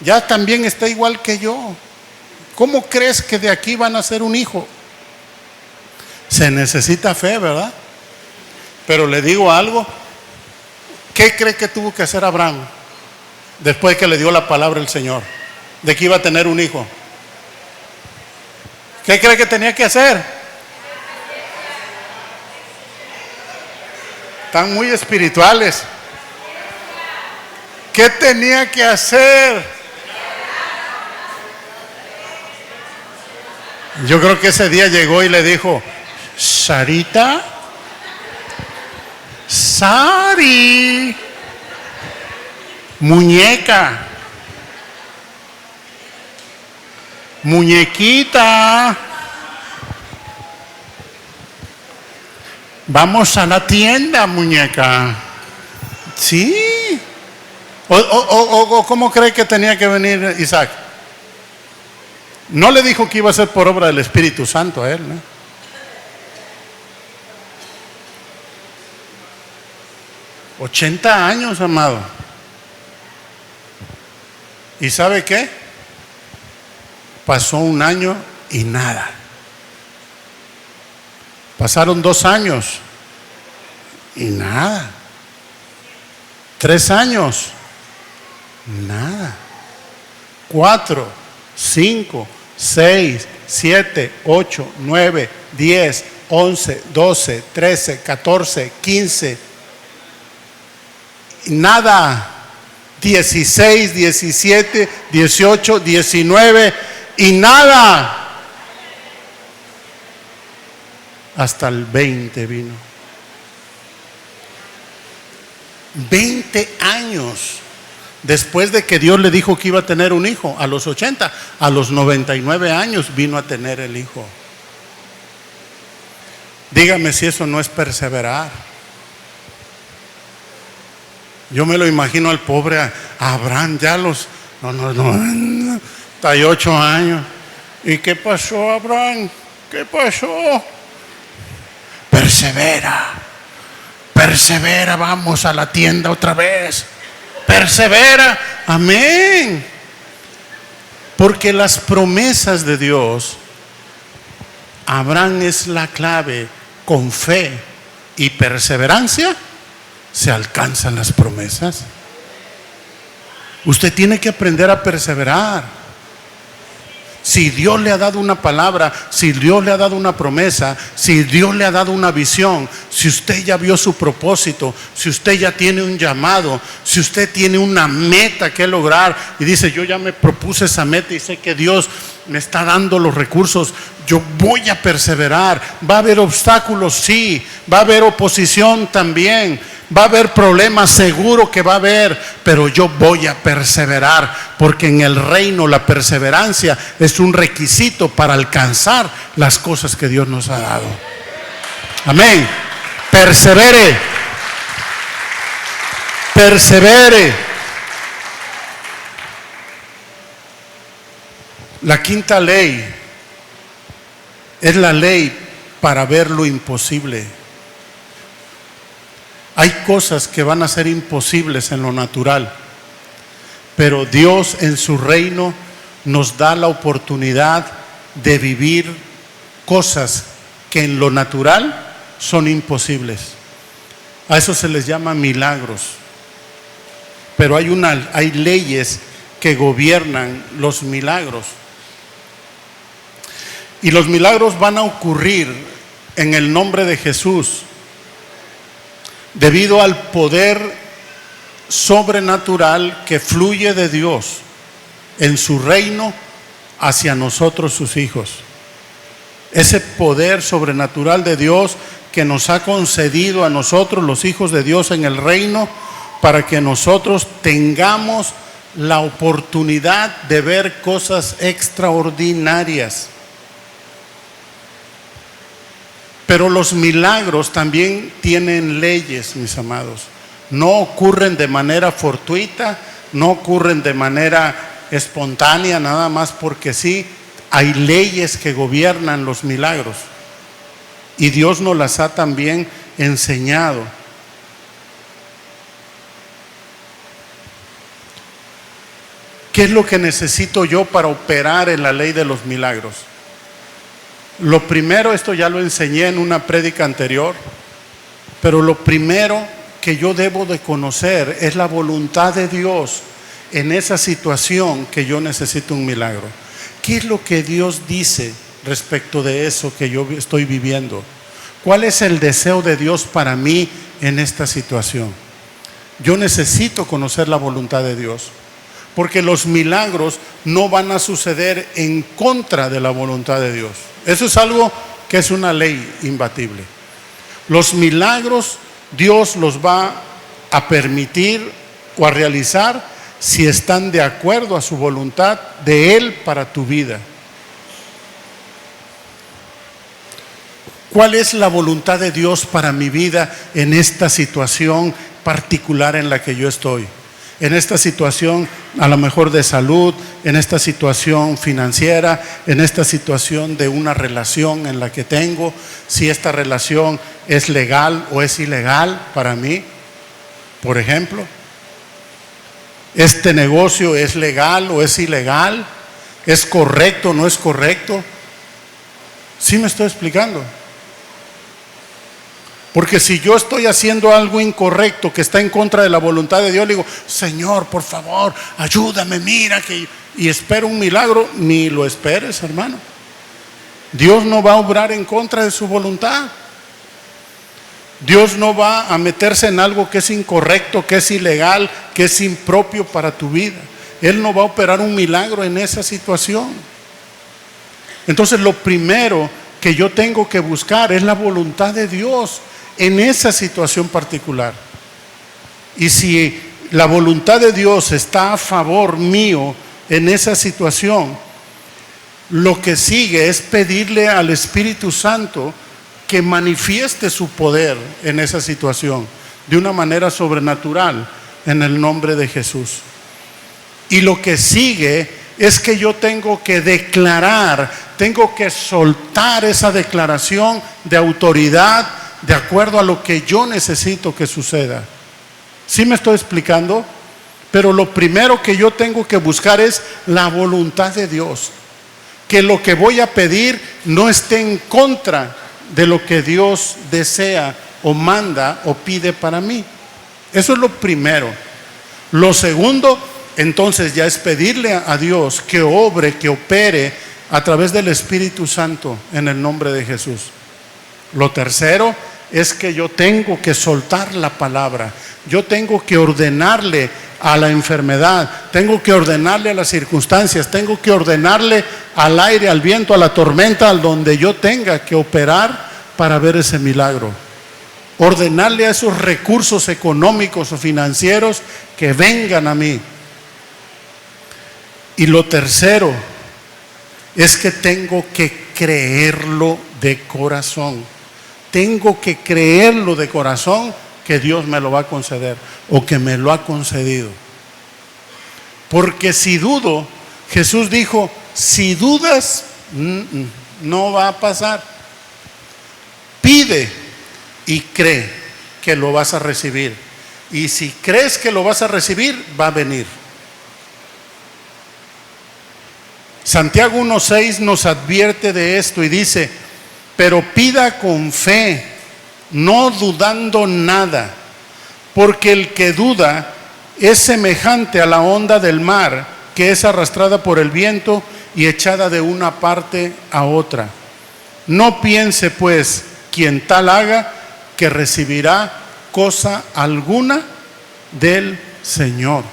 Ya también está igual que yo. ¿Cómo crees que de aquí van a ser un hijo? Se necesita fe, ¿verdad? Pero le digo algo. ¿Qué cree que tuvo que hacer Abraham después que le dio la palabra el Señor de que iba a tener un hijo? ¿Qué cree que tenía que hacer? Están muy espirituales. ¿Qué tenía que hacer? Yo creo que ese día llegó y le dijo, Sarita, Sari, muñeca, muñequita, vamos a la tienda, muñeca. Sí. O ¿cómo cree que tenía que venir Isaac? No le dijo que iba a ser por obra del Espíritu Santo a él, ¿no? 80 años, amado. ¿Y sabe qué? Pasó un año y nada. Pasaron 2 años y nada. 3 años, nada. 4, 5, 6, 7, 8, 9, 10, 11, 12, 13, 14, 15. Nada. 16, 17, 18, 19 y nada. Hasta el 20 vino. 20 años después de que Dios le dijo que iba a tener un hijo. A los 80, a los 99 años vino a tener el hijo. Dígame si eso no es perseverar. Yo me lo imagino al pobre Abraham, ya los 98 años. ¿Y qué pasó, Abraham? ¿Qué pasó? Persevera, persevera, vamos a la tienda otra vez. Persevera, amén. Porque las promesas de Dios, Abraham es la clave. Con fe y perseverancia se alcanzan las promesas. Usted tiene que aprender a perseverar. Si Dios le ha dado una palabra, si Dios le ha dado una promesa, si Dios le ha dado una visión, si usted ya vio su propósito, si usted ya tiene un llamado, si usted tiene una meta que lograr y dice, yo ya me propuse esa meta y sé que Dios me está dando los recursos, yo voy a perseverar. Va a haber obstáculos, sí, va a haber oposición también, va a haber problemas, seguro que va a haber, pero yo voy a perseverar, porque en el reino la perseverancia es un requisito para alcanzar las cosas que Dios nos ha dado. Amén. Persevere. Persevere. La quinta ley es la ley para ver lo imposible. Hay cosas que van a ser imposibles en lo natural, pero Dios en su reino nos da la oportunidad de vivir cosas que en lo natural son imposibles. A eso se les llama milagros. Pero hay leyes que gobiernan los milagros. Y los milagros van a ocurrir en el nombre de Jesús. debido al poder sobrenatural que fluye de Dios en su reino hacia nosotros, sus hijos. Ese poder sobrenatural de Dios que nos ha concedido a nosotros, los hijos de Dios, en el reino, para que nosotros tengamos la oportunidad de ver cosas extraordinarias. Pero los milagros también tienen leyes, mis amados. No ocurren de manera fortuita, no ocurren de manera espontánea, nada más porque sí. Hay leyes que gobiernan los milagros. Y Dios nos las ha también enseñado. ¿Qué es lo que necesito yo para operar en la ley de los milagros? Lo primero, esto ya lo enseñé en una prédica anterior, pero lo primero que yo debo de conocer es la voluntad de Dios en esa situación que yo necesito un milagro. ¿Qué es lo que Dios dice respecto de eso que yo estoy viviendo? ¿Cuál es el deseo de Dios para mí en esta situación? Yo necesito conocer la voluntad de Dios, porque los milagros no van a suceder en contra de la voluntad de Dios. Eso es algo que es una ley imbatible. Los milagros Dios los va a permitir o a realizar si están de acuerdo a su voluntad de Él para tu vida. ¿Cuál es la voluntad de Dios para mi vida en esta situación particular en la que yo estoy? En esta situación a lo mejor de salud, en esta situación financiera, en esta situación de una relación en la que tengo, si esta relación es legal o es ilegal para mí, por ejemplo. ¿Este negocio es legal o es ilegal? ¿Es correcto o no es correcto? ¿Sí me estoy explicando? Porque si yo estoy haciendo algo incorrecto que está en contra de la voluntad de Dios, le digo, Señor, por favor, ayúdame, mira que... Y espero un milagro. Ni lo esperes, hermano. Dios no va a obrar en contra de su voluntad. Dios no va a meterse en algo que es incorrecto, que es ilegal, que es impropio para tu vida. Él no va a operar un milagro en esa situación. Entonces, lo primero que yo tengo que buscar es la voluntad de Dios en esa situación particular. Y si la voluntad de Dios está a favor mío en esa situación, lo que sigue es pedirle al Espíritu Santo que manifieste su poder en esa situación de una manera sobrenatural en el nombre de Jesús. Y lo que sigue es que yo tengo que declarar, tengo que soltar esa declaración de autoridad de acuerdo a lo que yo necesito que suceda. ¿Sí me estoy explicando? Pero lo primero que yo tengo que buscar es la voluntad de Dios. Que lo que voy a pedir no esté en contra de lo que Dios desea o manda o pide para mí. Eso es lo primero. Lo segundo, entonces, ya es pedirle a Dios que obre, que opere a través del Espíritu Santo en el nombre de Jesús. Lo tercero es que yo tengo que soltar la palabra. Yo tengo que ordenarle a la enfermedad, tengo que ordenarle a las circunstancias, tengo que ordenarle al aire, al viento, a la tormenta, al donde yo tenga que operar para ver ese milagro. Ordenarle a esos recursos económicos o financieros que vengan a mí. Y lo tercero es que tengo que creerlo de corazón. Tengo que creerlo de corazón que Dios me lo va a conceder o que me lo ha concedido. Porque si dudo, Jesús dijo, si dudas, no va a pasar. Pide y cree que lo vas a recibir. Y si crees que lo vas a recibir, va a venir. Santiago 1:6 nos advierte de esto y dice, pero pida con fe, no dudando nada, porque el que duda es semejante a la onda del mar, que es arrastrada por el viento y echada de una parte a otra. No piense pues quien tal haga que recibirá cosa alguna del Señor.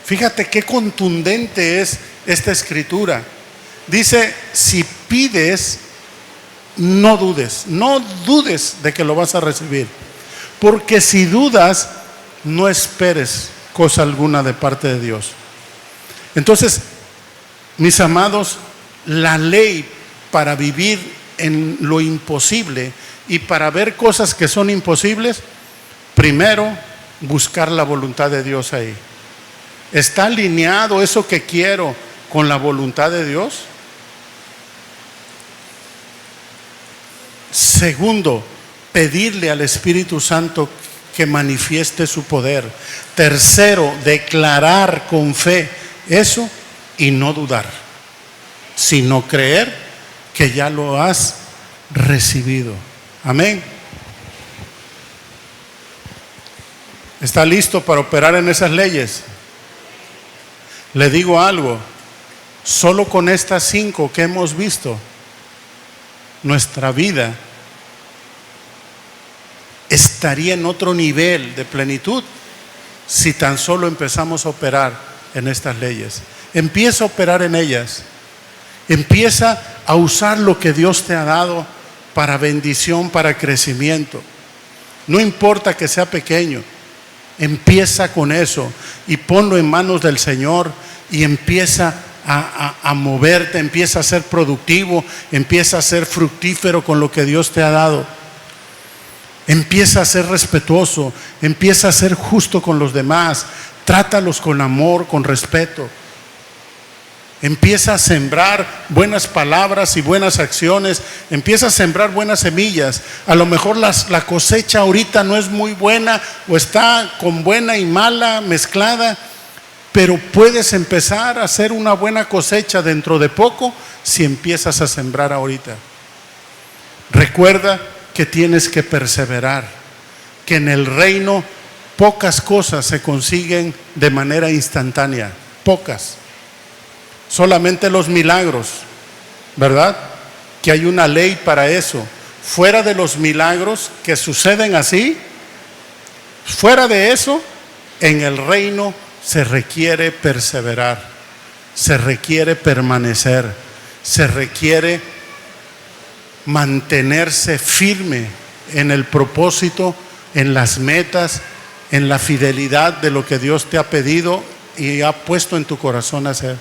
Fíjate qué contundente es esta escritura. Dice, si pides, no dudes de que lo vas a recibir. Porque si dudas, no esperes cosa alguna de parte de Dios. Entonces, mis amados, la ley para vivir en lo imposible y para ver cosas que son imposibles, primero, buscar la voluntad de Dios ahí. ¿Está alineado eso que quiero con la voluntad de Dios? Segundo, pedirle al Espíritu Santo que manifieste su poder. Tercero, declarar con fe eso y no dudar, sino creer que ya lo has recibido. Amén. ¿Está listo para operar en esas leyes? Le digo algo, solo con estas 5 que hemos visto, nuestra vida estaría en otro nivel de plenitud si tan solo empezamos a operar en estas leyes. Empieza a operar en ellas. Empieza a usar lo que Dios te ha dado para bendición, para crecimiento. No importa que sea pequeño, empieza con eso y ponlo en manos del Señor y empieza a moverte, empieza a ser productivo, empieza a ser fructífero con lo que Dios te ha dado. Empieza a ser respetuoso, empieza a ser justo con los demás, trátalos con amor, con respeto. Empieza a sembrar buenas palabras y buenas acciones, empieza a sembrar buenas semillas. A lo mejor la cosecha ahorita no es muy buena o está con buena y mala mezclada, pero puedes empezar a hacer una buena cosecha dentro de poco si empiezas a sembrar ahorita. Recuerda que tienes que perseverar, que en el reino pocas cosas se consiguen de manera instantánea, pocas. Solamente los milagros, ¿verdad? Que hay una ley para eso. Fuera de los milagros que suceden así, fuera de eso, en el reino se requiere perseverar, se requiere permanecer, se requiere mantenerse firme en el propósito, en las metas, en la fidelidad de lo que Dios te ha pedido y ha puesto en tu corazón hacer.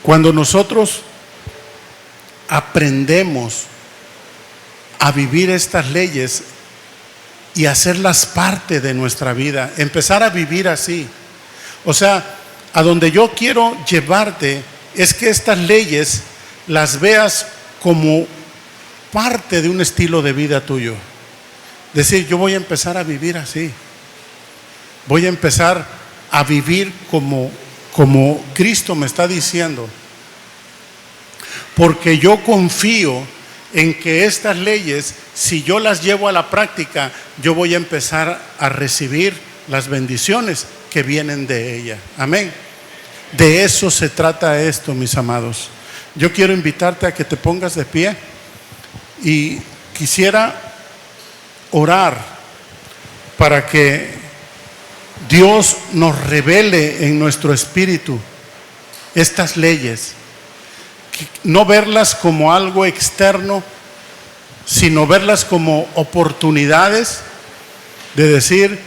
Cuando nosotros aprendemos a vivir estas leyes y hacerlas parte de nuestra vida, empezar a vivir así. O sea, a donde yo quiero llevarte es que estas leyes las veas como parte de un estilo de vida tuyo. Decir, yo voy a empezar a vivir así. Voy a empezar a vivir como Cristo me está diciendo. Porque yo confío en que estas leyes, si yo las llevo a la práctica, yo voy a empezar a recibir las bendiciones que vienen de ella. Amén. De eso se trata esto, mis amados. Yo quiero invitarte a que te pongas de pie y quisiera orar para que Dios nos revele en nuestro espíritu estas leyes. No verlas como algo externo, sino verlas como oportunidades de decir,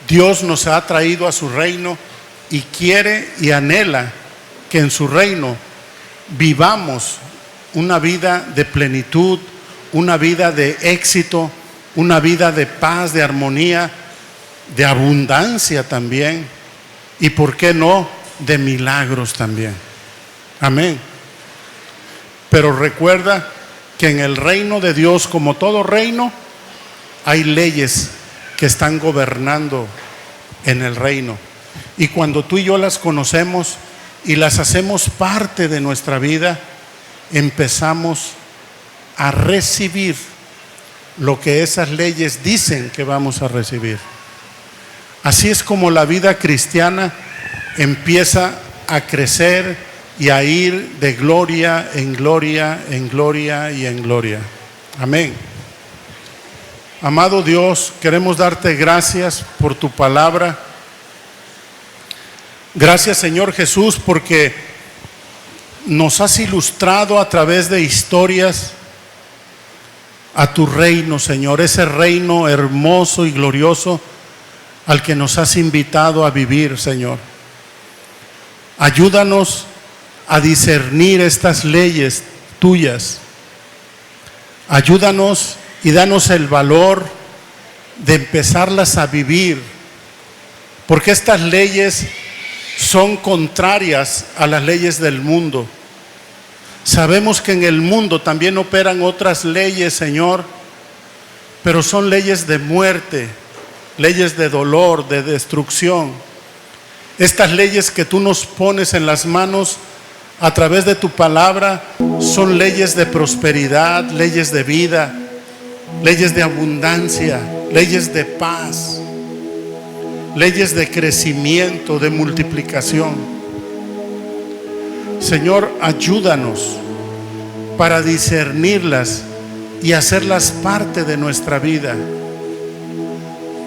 Dios nos ha traído a su reino y quiere y anhela que en su reino vivamos una vida de plenitud, una vida de éxito, una vida de paz, de armonía, de abundancia también, y por qué no, de milagros también. Amén. Pero recuerda que en el reino de Dios, como todo reino, hay leyes que están gobernando en el reino. Y cuando tú y yo las conocemos y las hacemos parte de nuestra vida, empezamos a recibir lo que esas leyes dicen que vamos a recibir. Así es como la vida cristiana empieza a crecer y a ir de gloria en gloria, en gloria y en gloria. Amén. Amado Dios, queremos darte gracias por tu palabra. Gracias, Señor Jesús, porque nos has ilustrado a través de historias a tu reino, Señor, ese reino hermoso y glorioso al que nos has invitado a vivir, Señor. Ayúdanos a discernir estas leyes tuyas. Ayúdanos y danos el valor de empezarlas a vivir, porque estas leyes son contrarias a las leyes del mundo. Sabemos que en el mundo también operan otras leyes, Señor, pero son leyes de muerte, leyes de dolor, de destrucción. Estas leyes que tú nos pones en las manos a través de tu palabra son leyes de prosperidad, leyes de vida, leyes de abundancia, leyes de paz, leyes de crecimiento, de multiplicación. Señor, ayúdanos para discernirlas y hacerlas parte de nuestra vida,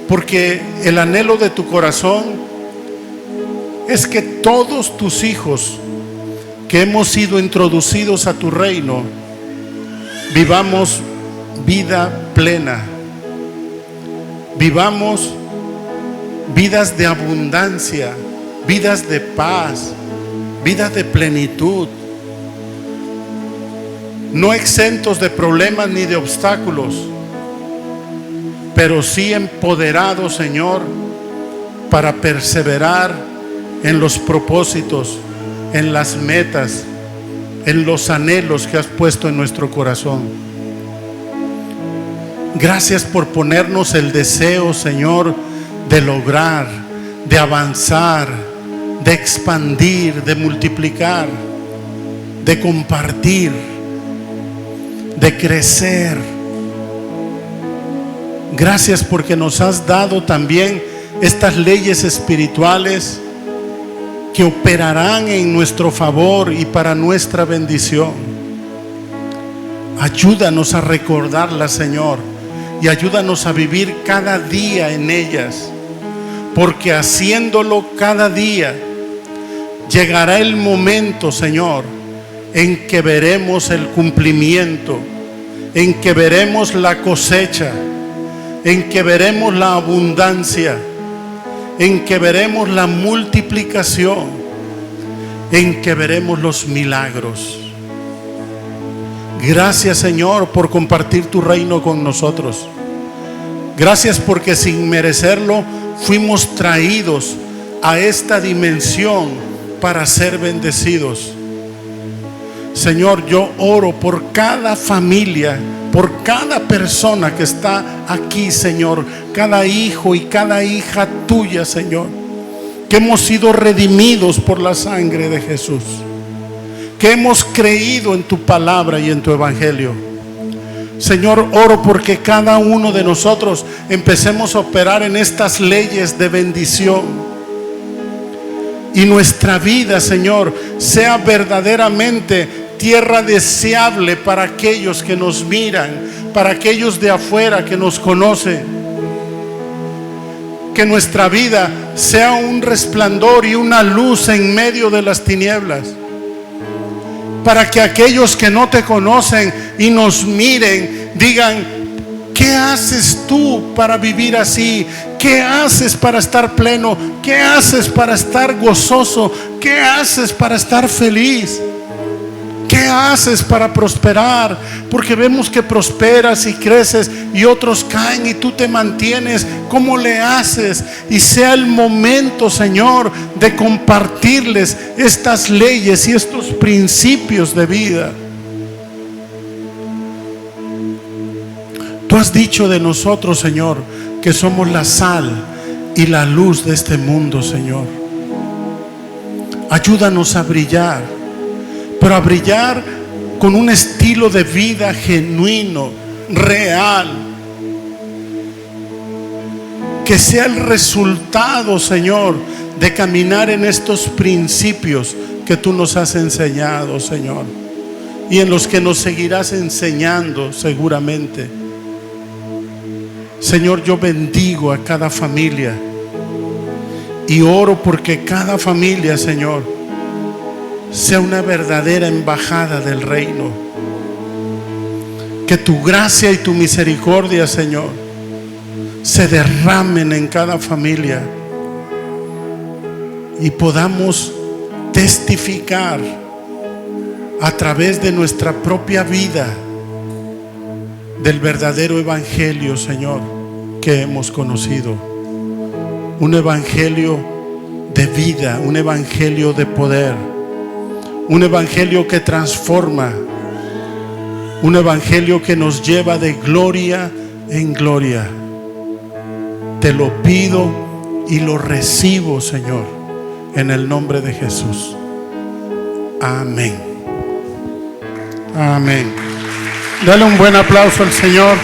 porque el anhelo de tu corazón es que todos tus hijos que hemos sido introducidos a tu reino vivamos vida plena, vivamos vidas de abundancia, vidas de paz, vidas de plenitud, no exentos de problemas ni de obstáculos, pero sí empoderados, Señor, para perseverar en los propósitos, en las metas, en los anhelos que has puesto en nuestro corazón. Gracias por ponernos el deseo, Señor, de lograr, de avanzar, de expandir, de multiplicar, de compartir, de crecer. Gracias porque nos has dado también estas leyes espirituales que operarán en nuestro favor y para nuestra bendición. Ayúdanos a recordarlas, Señor, y ayúdanos a vivir cada día en ellas, porque haciéndolo cada día llegará el momento, Señor, en que veremos el cumplimiento, en que veremos la cosecha, en que veremos la abundancia, en que veremos la multiplicación, en que veremos los milagros. Gracias, Señor, por compartir tu reino con nosotros. Gracias porque sin merecerlo fuimos traídos a esta dimensión para ser bendecidos. Señor, yo oro por cada familia, por cada persona que está aquí, Señor, cada hijo y cada hija tuya, Señor, que hemos sido redimidos por la sangre de Jesús, que hemos creído en tu palabra y en tu evangelio. Señor, oro porque cada uno de nosotros empecemos a operar en estas leyes de bendición y nuestra vida, Señor, sea verdaderamente tierra deseable para aquellos que nos miran, para aquellos de afuera que nos conocen. Que nuestra vida sea un resplandor y una luz en medio de las tinieblas, para que aquellos que no te conocen y nos miren digan: ¿qué haces tú para vivir así? ¿Qué haces para estar pleno? ¿Qué haces para estar gozoso? ¿Qué haces para estar feliz? ¿Qué haces para prosperar? Porque vemos que prosperas y creces y otros caen y tú te mantienes. ¿Cómo le haces? Y sea el momento, Señor, de compartirles estas leyes y estos principios de vida. Tú has dicho de nosotros, Señor, que somos la sal y la luz de este mundo, Señor. Ayúdanos a brillar, pero a brillar con un estilo de vida genuino, real, que sea el resultado, Señor, de caminar en estos principios que tú nos has enseñado, Señor, y en los que nos seguirás enseñando seguramente. Señor, yo bendigo a cada familia y oro porque cada familia, Señor, sea una verdadera embajada del reino. Que tu gracia y tu misericordia, Señor, se derramen en cada familia y podamos testificar a través de nuestra propia vida del verdadero evangelio, Señor, que hemos conocido. Un evangelio de vida, un evangelio de poder, un evangelio que transforma, un evangelio que nos lleva de gloria en gloria. Te lo pido y lo recibo, Señor, en el nombre de Jesús. Amén. Amén. Dale un buen aplauso al Señor.